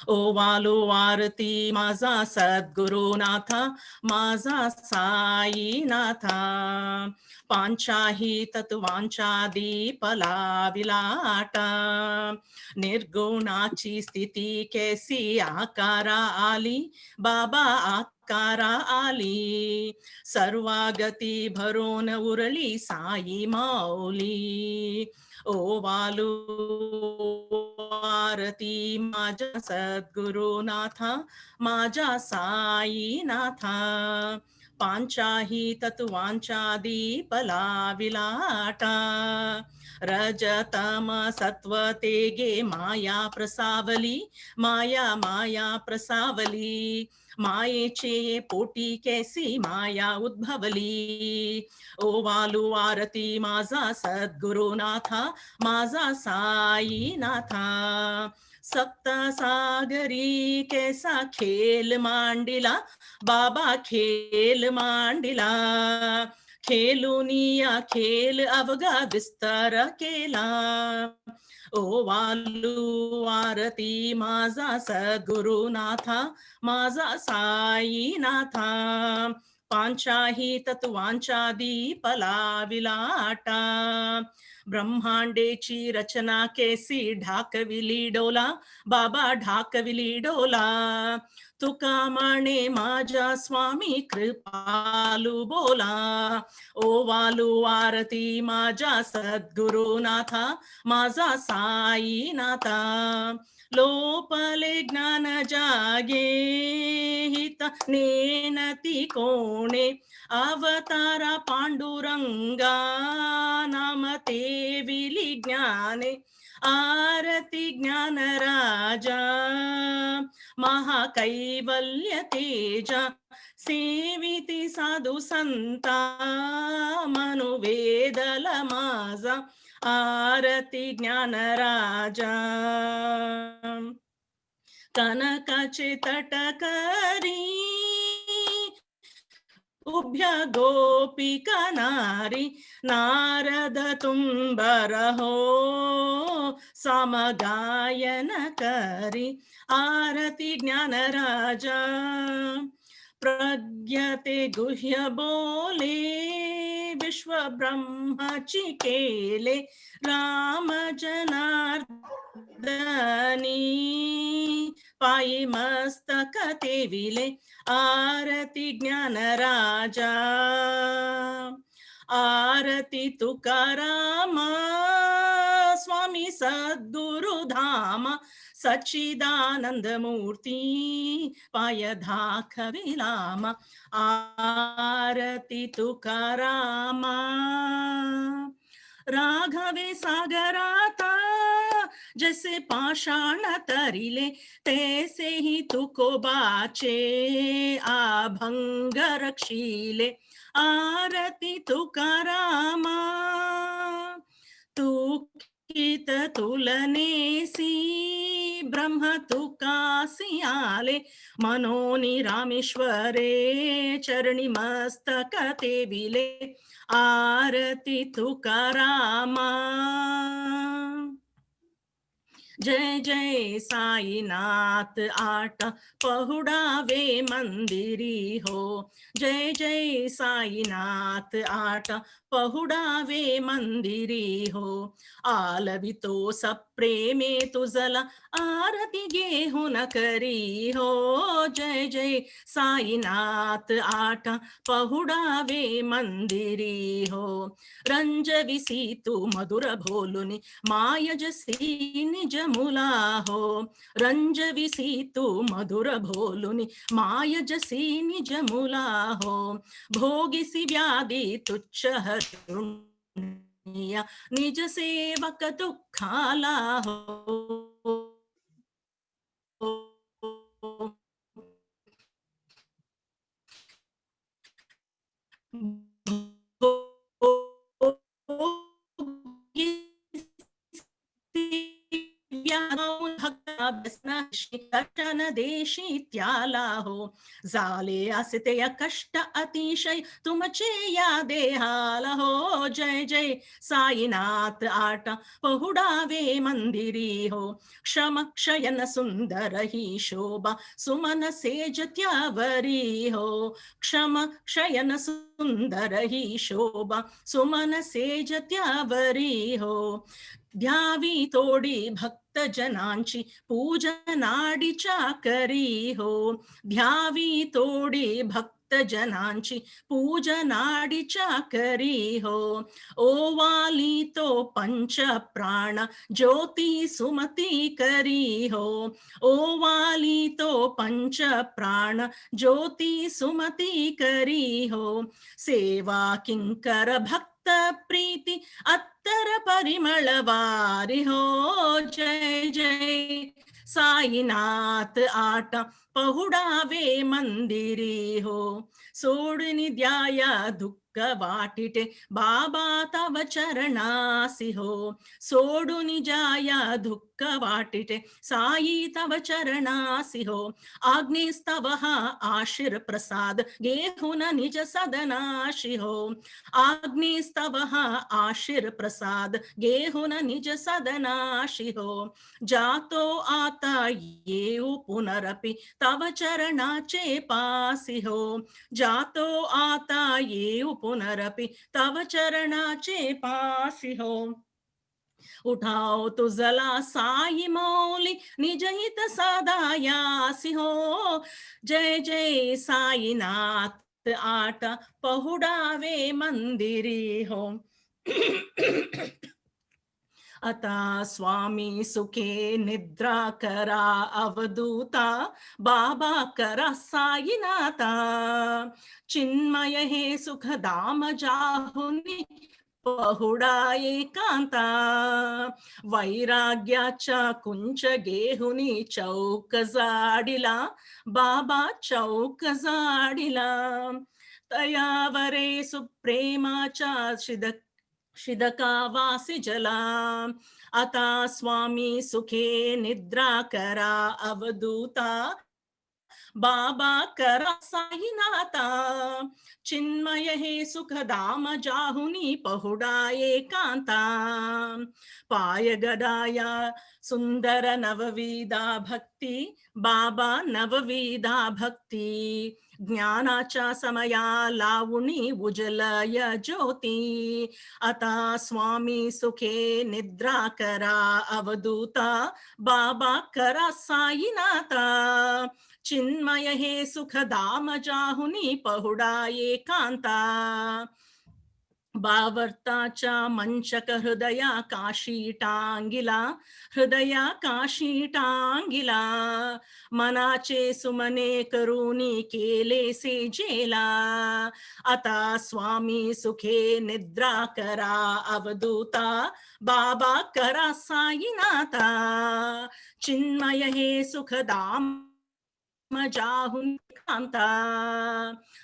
ओ वालो आरती माझा सद्गुरुनाथा, माझा साईनाथा, पांचाही तत्वांचा दीपला विलाटा, निर्गुणाची स्थिती कैसी आकारा आली, बाबा आकारा आली, सर्वागती भरून उरली साई माऊली। ओ वालू आरती माझ्या सद्गुरुनाथा, माझ्या साईनाथा, पांचाही तत्वांचा दीपला विलाटा, रजतम सत्व तेगे माया प्रसावली, माया माया प्रसावली, मायेचे पोटी कैसी माया उद्भवली। ओ वालू आरती माझा सद्गुरुनाथा, माझा साईनाथा, सप्त सागरी कैसा खेल मांडिला, बाबा खेल मांडिला, खेलुनिया खेल अवघा विस्तार केला। ओ वालू आरती माझा सद्गुरुनाथा, माझा साईनाथा, पांचाही तत्वांचा दीपला विलाटा, ब्रह्मांडेची रचना कैसी ढाकविली डोला, बाबा ढाकविली डोला, तुका म्हणे माझ्या स्वामी कृपालू बोला। ओ वालू आरती माझ्या सद्गुरुनाथा, माझा साईनाथा, लोपले ज्ञान जागे हित नेनती कोणे, अवतारा पांडुरंगा नाम ते विली ज्ञाने, आरती ज्ञान राजा महाकैवल्य तेजा, सेविती साधू संता मनुवेदल माझा, आरती ज्ञान राजा। कनकाचे तटकरी उभ्य गोपिका नारी, नारद तुम्बर हो समगायन करी, आरती ज्ञान राजा, प्रज्ञते गुह्य बोले विश्व ब्रह्माची केले, राम जनार्दनी पायी मस्तक तेविले, आरती ज्ञान राजा, आरती तुकाराम स्वामी सद्गुरु धाम, सच्चिदानंद मूर्ती पाय दाखविलाम, आरती तुकाराम। राघवे सागराता जैसे पाषाण तरिले, तैसे ही तुकोबाचे आभंग रक्षिले, आरती तुकारामा। तू कित तुलनेसी ब्रह्म तुकासी आले, मनोनी रामेश्वरे चरणी मस्तक तेविले, आरती तुकारामा। जय जय साईनाथ आटा पहुड़ावे मंदिरी हो, जय जय साईनाथ आटा पहुड़ावे मंदिरी हो, आलवी तो सब प्रेमे तुझला आरती घेऊन करी हो, जय जय साईनाथ आटा पहुड़ावे मंदिरी हो, रंजविसी तू मधुर भोलुनी मायजसी निज मुला हो, रंजविसी तू मधुर भोलुनी मायजसी निज मुला हो, भोगिसी व्याधि तुच्छ हरुनिया निज सेवक दुखाला हो, दर्शन देशीत्यालाहो जाले आसिते कष्ट अतिशय तुम चेया देहालहो जय जय साईनाथ आट पहुडावे मंदिरी हो क्षम क्षयन सुंदर ही शोभा सुमन सेज त्यावरी हो क्षम क्षयन सुंदर ही शोभा सुमन सेज त्यावरी हो ध्यावी तोडी भक्त जनांची पूजनाडी चाकरी हो ध्यावी तोडी भक्त जनांची पूजनाडी चाकरी हो ओवाली तो पंच प्राण ज्योती सुमती करी हो ओवाली तो पंच प्राण ज्योती सुमती करी हो सेवा किंकर भक्त प्रीति अत्तर परिमलवारी हो जय जय साईनाथ आट पहुडावे मंदिरी हो सोडनी द्याया दुःख वाटिटे बाबा तव चरणासी हो सोडुनी जाया दुःख वाटिटे साई तव चरणासी हो आग्नेस्तव आशीर प्रसाद गेहुन निज सदनाशी हो आग्नेस्तव आशीर प्रसाद गेहुन निज सदनाशी हो जातो आता येऊ पुनरपि तव चरणाचे पासी हो जातो आता येऊ पुनरपि तव चरणाचे पासी हो उठाओ तुझला साई मौली निज हित सदायासी हो जय जय साईनाथ आट पहुडावे मंदिरी हो आता स्वामी सुखे निद्रा करा अवधूता बाबा करा साईनाथा चिन्मय हे सुख धाम जाहुनी पहुडा एकांता वैराग्याच्या कुंच गेहुनी चौक जाडिला बाबा चौक जाडिला तयावरे सुप्रेमाच्या शिदका वासी जला आता स्वामी सुखे निद्रा करा अवधूता बाबा करा साईनाथा चिन्मय हे सुख धाम जाहुनी पहुडा एकांता पाय गदाया सुंदर नवविधा भक्ती बाबा नवविधा भक्ती ज्ञानाच्या समया लावुनी उजलय ज्योती आता स्वामी सुखे निद्रा करा अवधूता बाबा करा साईनाथा चिन्मय हे सुख धाम जाहुनी पहुडा एकांता भावर्ताच्या मंचक हृदया काशी टांगिला हृदया काशी टांगिला मनाचे सुमने करूनी केले से जेला आता स्वामी सुखे निद्रा करा अवधूता बाबा करा साईनाथा चिन्मय हे सुख धाम जाहुन कांता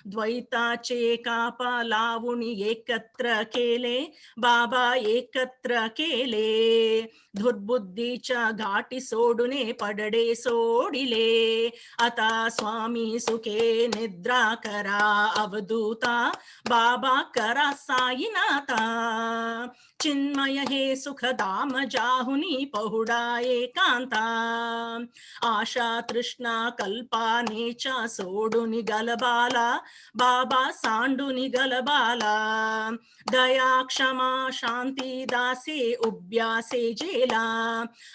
द्वैताचे कापा लावुनी एकत्र केले बाबा एकत्र केले दुर्बुद्धीच्या घाटी सोडूने पडडे सोडिले आता स्वामी सुखे निद्रा करा अवधूता बाबा करा साईनाथा चिन्मय हे सुख धाम जाहुनी पहुडा एकांता आशा तृष्णा कल्पानेच्या सोडून गलबाला बाबा सांडून गलबाला दया क्षमा शांती दासे उभ्यासे जेला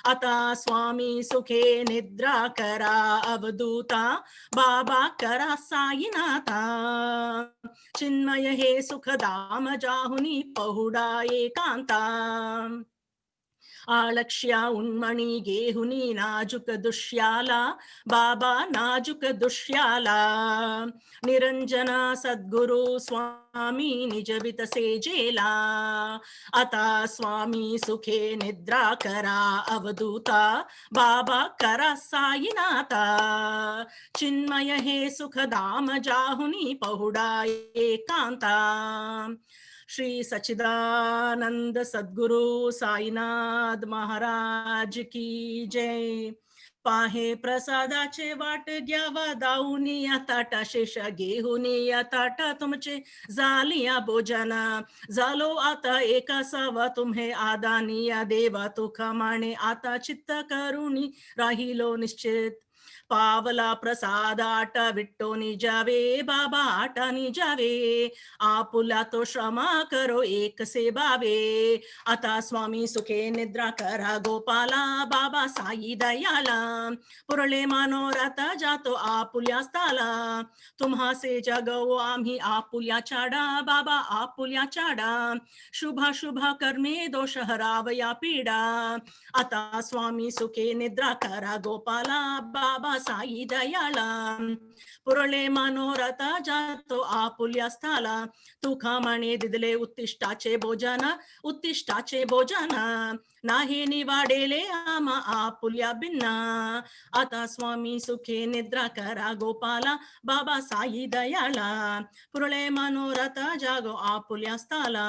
आता स्वामी सुखे निद्रा करा अवधूता बाबा करा साईनाथा चिन्मय हे सुख धाम जाहुनी पहुडा एकांता आलक्ष्या उन्मणी गेहुनी नाजुक दुष्याला बाबा नाजुक दुष्याला निरंजना सद्गुरु स्वामी निजवित सेजेला आता स्वामी सुखे निद्रा करा अवधूता बाबा करा साईनाथा चिन्मय हे सुख धाम जाहुनी पहुडा एकांता श्री सच्चिदानंद सद्गुरु साईनाथ महाराज की जय। पाहे प्रसादाचे वाट घ्यावा दाऊनी या ताटा शेष घेऊनी या ताटा तुमचे झालिया भोजना झालो आता एकासावा तुम्हे आदानी या देवा तुका माने आता चित्त करुणी राहिलो निश्चित पावला प्रसाद आटा विट्टोनी जावे बाबा आटानी जावे आपुला तो श्रमा करो एक से बावे आता स्वामी सुखे निद्रा करा गोपाला बाबा साई दयाला पुरले मनोरथ जातो आपुल्या स्थाला तुम्हा से जगवो आम्ही आपुल्या चाडा बाबा आपुल्या चाडा शुभा शुभा कर्मे दोष हरावया पीडा आता स्वामी सुखे निद्रा करा गोपाला बाबा साई दयाला पुरले मनोरथ जातो आपुल्या स्थाला तुका म्हणे दिदले उत्तिष्ठाचे भोजन नाही निवाडेले आमा आपुल्या बिन्ना आता स्वामी सुखे निद्रा करा गोपाला बाबा साई दयाला पुरले मनोरथ जागो आपुल्या स्थाला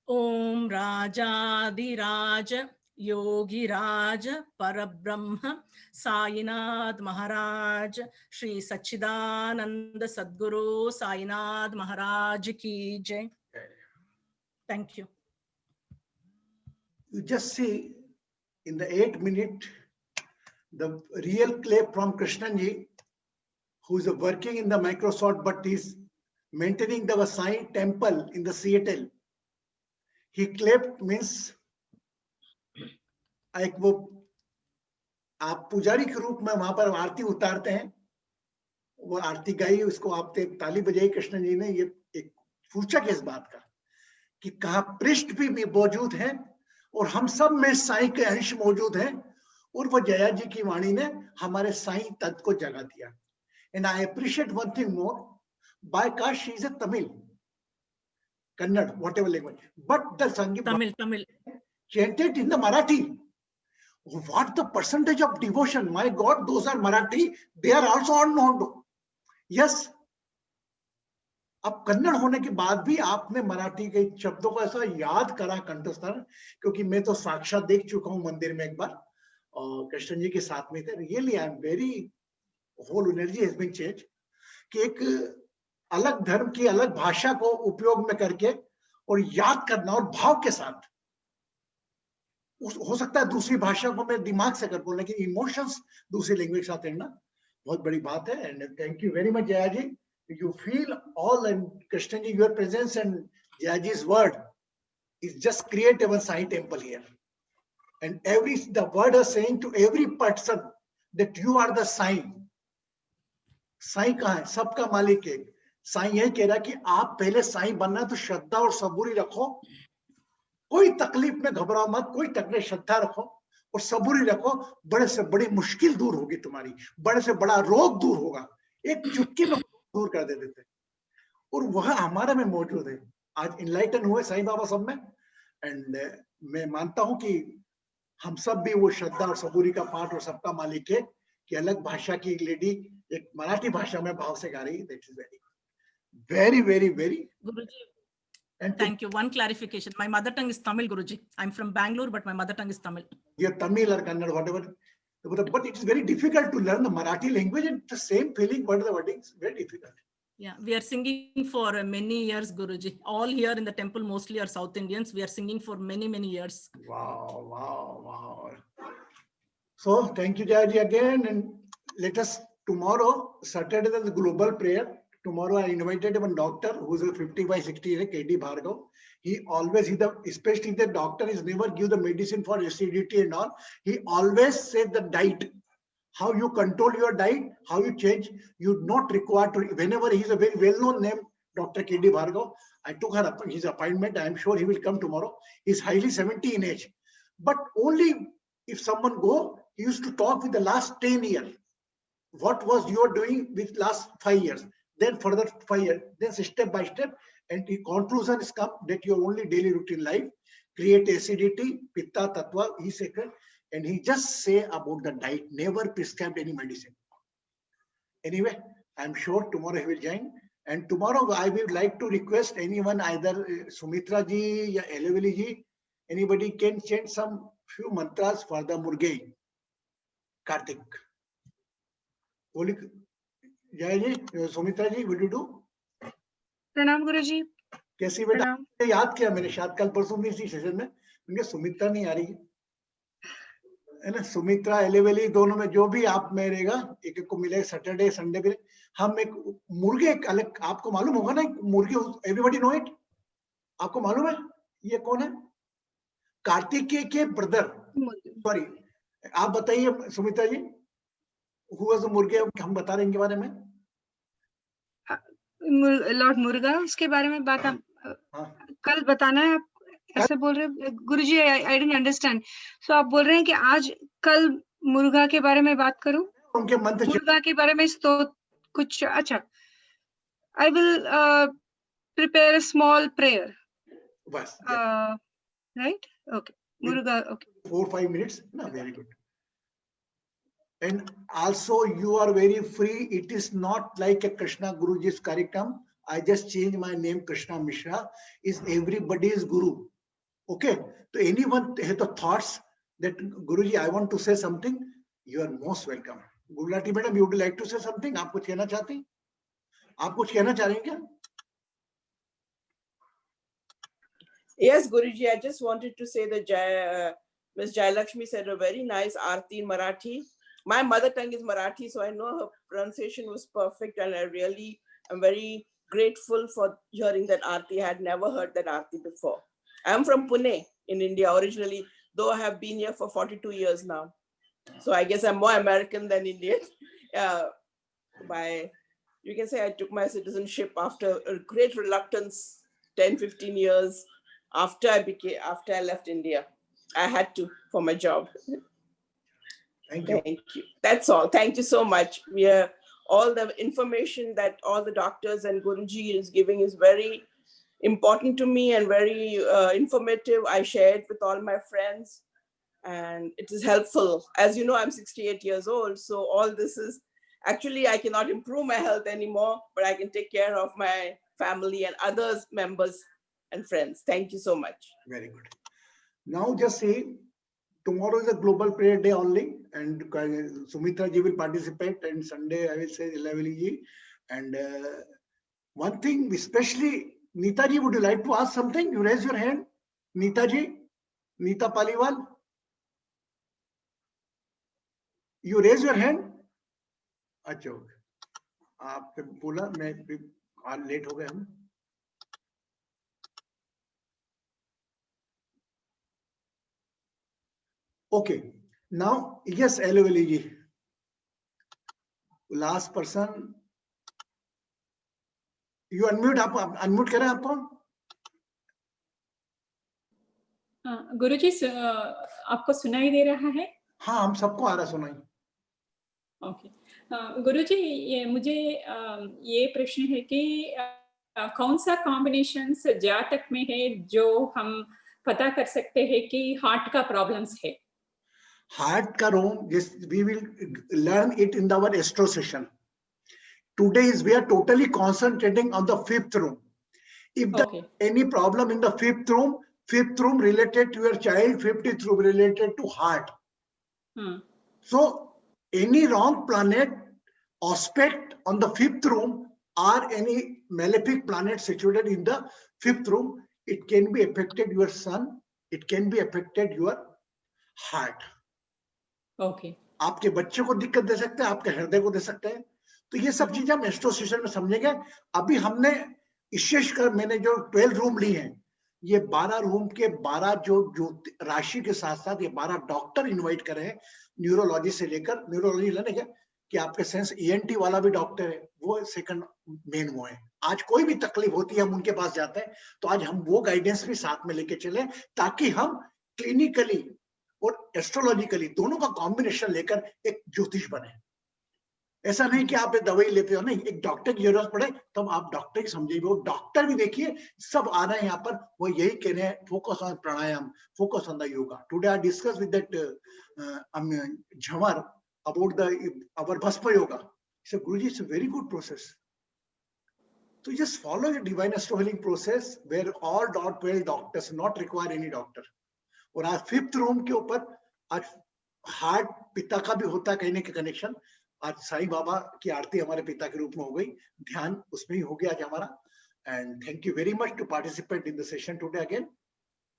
ओम राजाधिराज योगीराज परब्रह्म साईनाथ महाराज श्री सच्चिदानंद सद्गुरु साईनाथ महाराज की जय। Thank you. You just see in the 8 minute, the real clip from Krishnanji, who is working in the Microsoft, but is maintaining the Sai temple in the Seattle. He clipped means एक वो आप पुजारी के रूप में वहां पर आरती उतारते हैं, वो आरती गाई, उसको आप ताली बजाई कृष्ण जी ने। ये एक पूछा किस बात का कि कहा पृष्ठ भी मौजूद है और हम सब में साई के अंश मौजूद हैं, और वो जया जी की वाणी ने हमारे साई तत्व को जगा दिया। And I appreciate one thing more, by caste she is a Tamil, Kannada, whatever language, but the संगीत Tamil chanted in the Marathi. What the percentage of devotion? My God, those are Marathi. They are also unknown. Yes. अब कन्नड़ होने के बाद भी आपने मराठी के शब्दों को ऐसा याद करा कंठस्थन, क्योंकि मैं तो साक्षात देख चुका हूं मंदिर में एक बार और कृष्ण जी के साथ में थे। Really I am very, whole energy has been change कि एक अलग धर्म की अलग भाषा को उपयोग में करके और याद करना और भाव के साथ, हो सकता है दूसरी भाषा को मैं दिमाग से कर बोल, लेकिन इमोशंस दूसरी लैंग्वेज के साथ करना बहुत बड़ी बात है। And thank you very much Jaya ji. You feel all, and Krishna ji, your presence and Jayaji's word is just create a Sai temple here. And the word is saying to every person that you are the Sai. Sai कहाँ है? सबका मालिक है। साई यही कह रहा कि आप पहले साई बनना तो श्रद्धा और सबूरी रखो, कोई तकलीफ में घबराओ मत, कोई तकलीफ श्रद्धा रखो और सबूरी रखो, बड़े से बड़ी मुश्किल दूर होगी तुम्हारी, बड़े से बड़ा रोग दूर होगा, एक चुटकी में दूर कर देते थे, और वह हमारे में मौजूद है। आज इनलाइटन हुए साईं बाबा सब में, एंड मैं मानता हूं कि हम सब भी वो श्रद्धा और सबूरी का पाठ और सबका मालिक है कि अलग भाषा की एक लेडी एक मराठी भाषा में भाव से गा रही है। That is very very very Guruji, thank you. One clarification. My mother tongue is Tamil, Guruji. I'm from Bangalore, but my mother tongue is Tamil. You're Tamil or Kannada, whatever. But it is very difficult to learn the Marathi language and the same feeling, but the wording is very difficult. Yeah, we are singing for many years, Guruji. All here in the temple mostly are South Indians. We are singing for many, many years. Wow, wow, wow. So thank you, Jayaji, again. And let us tomorrow, Saturday, the global prayer. Tomorrow I invited one doctor who is a 50 by 60 year, KD Bhargav. He always, especially the doctor is never give the medicine for acidity and all. He always said the diet, how you control your diet, how you change. You not required to, whenever he is a very well-known name, Dr. KD Bhargav. I took his appointment. I am sure he will come tomorrow. He is highly 70 in age. But only if someone go, he used to talk with the last 10 years. What was you doing with last 5 years? Then further 5 years, then step by step, and the conclusion is come that your only daily routine life, create acidity, pitta, tattva, he said, and he just say about the diet, never prescribed any medicine. Anyway, I'm sure tomorrow he will join, And tomorrow I would like to request anyone, either Sumitra ji या Eleveli ji, anybody can chant some few mantras for the Murgei. Kartik. बोली जय जी, सुमित्रा जी, would you do? प्रणाम गुरुजी। कैसी बेटा? प्रणाम। याद किया मैंने शायद कल परसों भी इसी सेशन में, उनके सुमित्रा नहीं आ रही है ना, सुमित्रा एलेवेली दोनों में जो भी आप में रहेगा, एक एक को मिले सैटरडे संडे पे। हम एक मुर्गे एक अलग, आपको मालूम होगा ना मुर्गे, एवरीबॉडी नो इट, आपको मालूम है ये कौन है? कार्तिकेय के ब्रदर, सॉरी आप बताइए सुमित्रा जी, हु वाज द मुर्गे, हम बता रहे हैं इनके बारे में। लॉर्ड मुर्गा, उसके बारे में बात आप कल बताना है। आप ऐसे बोल रहे हैं गुरुजी, आई डिडंट अंडरस्टैंड। सो आप बोल रहे हैं कि आज कल मुर्गा के बारे में बात करूं, उनके मंत्र मुर्गा के बारे में तो कुछ। अच्छा, I will prepare a small prayer, बस, राइट? ओके, मुर्गा, okay, 4-5 minutes, no, very good. And also you are very free, it is not like a Krishna Guruji's Karikam. I just change my name, Krishna Mishra is everybody's guru. Okay, so anyone has the thoughts that Guruji I want to say something, you are most welcome. Gulati madam, you would like to say something? आप कुछ कहना चाहते हैं? आप कुछ कहना चाह रहे हैं क्या? Yes, Guruji, I just wanted to say that Ms. Jayalakshmi said a very nice Aarti in Marathi. My mother tongue is Marathi, so I know her pronunciation was perfect, and I really am very grateful for hearing that Aarti. I had never heard that Aarti before. I am from Pune in India originally, though I have been here for 42 years now. So I guess I'm more American than Indian. You can say I took my citizenship after a great reluctance, 10-15 years after I left India. I had to for my job. Thank you. Thank you. That's all. Thank you so much. All the information that all the doctors and Guruji is giving is very important to me and very informative. I share it with all my friends and it is helpful. As you know, I'm 68 years old. So all this is, actually I cannot improve my health anymore, but I can take care of my family and others, members and friends. Thank you so much. Very good. Now just see, tomorrow is a global prayer day only, and Sumitra ji will participate, and Sunday I will say Elaveli ji. And one thing, especially Neeta ji, would you like to ask something? You raise your hand. Neeta ji, Neeta Paliwal. You raise your hand. अच्छा, आपने बोला, मैं आज late हो गया हूँ. Okay, now yes, Elaveli ji. Last person. You unmute, आप unmute करें आपको. गुरुजी, आपको सुनाई दे रहा है? हाँ, हम सबको आ रहा सुनाई. ओके, गुरुजी, ये मुझे ये प्रश्न है कि कौन सा कॉम्बिनेशंस जातक में है जो हम पता कर सकते हैं कि हार्ट का प्रॉब्लम्स है? Heart ka room, yes, we will learn it in our astro session. Today we are totally concentrating on the 5th room. If there any problem in the 5th room related to your child, 5th room related to heart. So any wrong planet aspect on the 5th room or any malefic planet situated in the 5th room, it can be affected your son, it can be affected your heart. Okay. आपके बच्चे को दिक्कत दे सकते हैं, आपके हृदय को दे सकते हैं. तो ये सब चीजें हम एस्ट्रोसेशन में समझेंगे. अभी हमने विशेष कर मैंने जो 12 रूम ली हैं, ये 12 रूम के 12 जो राशि के साथ साथ ये 12 डॉक्टर इनवाइट करे हैं, न्यूरोलॉजी से लेकर, न्यूरोलॉजी लेने के कि आपके सेंस ENT वाला भी डॉक्टर है, वो सेकंड मेन वो है. आज कोई भी तकलीफ होती है हम उनके पास जाते हैं, तो आज हम वो गाइडेंस भी साथ में लेके चले ताकि हम क्लिनिकली और एस्ट्रोलॉजिकली दोनों का कॉम्बिनेशन लेकर एक ज्योतिष बने. ऐसा नहीं कि आप दवाई लेते हो, नहीं, एक डॉक्टर की जरूरत पड़े तब आप डॉक्टर की समझिए. वो डॉक्टर भी देखिए सब आ रहे हैं यहाँ पर, वो यही कह रहे हैं, focus on pranayama, focus on the yoga. Today I discuss with that Jhamar about our Bhaspa yoga. He said, Guruji, it's a very good process. So just follow the divine astrohealing process where all 12 doctors not require any doctor. और आज 5th room के ऊपर आज heart पिता का भी होता है कहने के कनेक्शन. आज साईं बाबा की आरती हमारे पिता के रूप में हो गई, ध्यान उसमें ही हो गया आज हमारा. And thank you very much to participate in the session today again.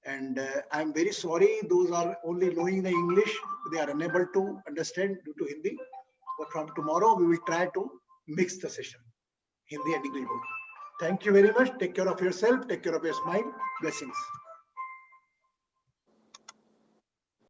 And I'm very sorry those are only knowing the English, they are unable to understand due to Hindi. But from tomorrow we will try to mix the session, Hindi and English both. Thank you very much. Take care of yourself. Take care of your smile. Blessings.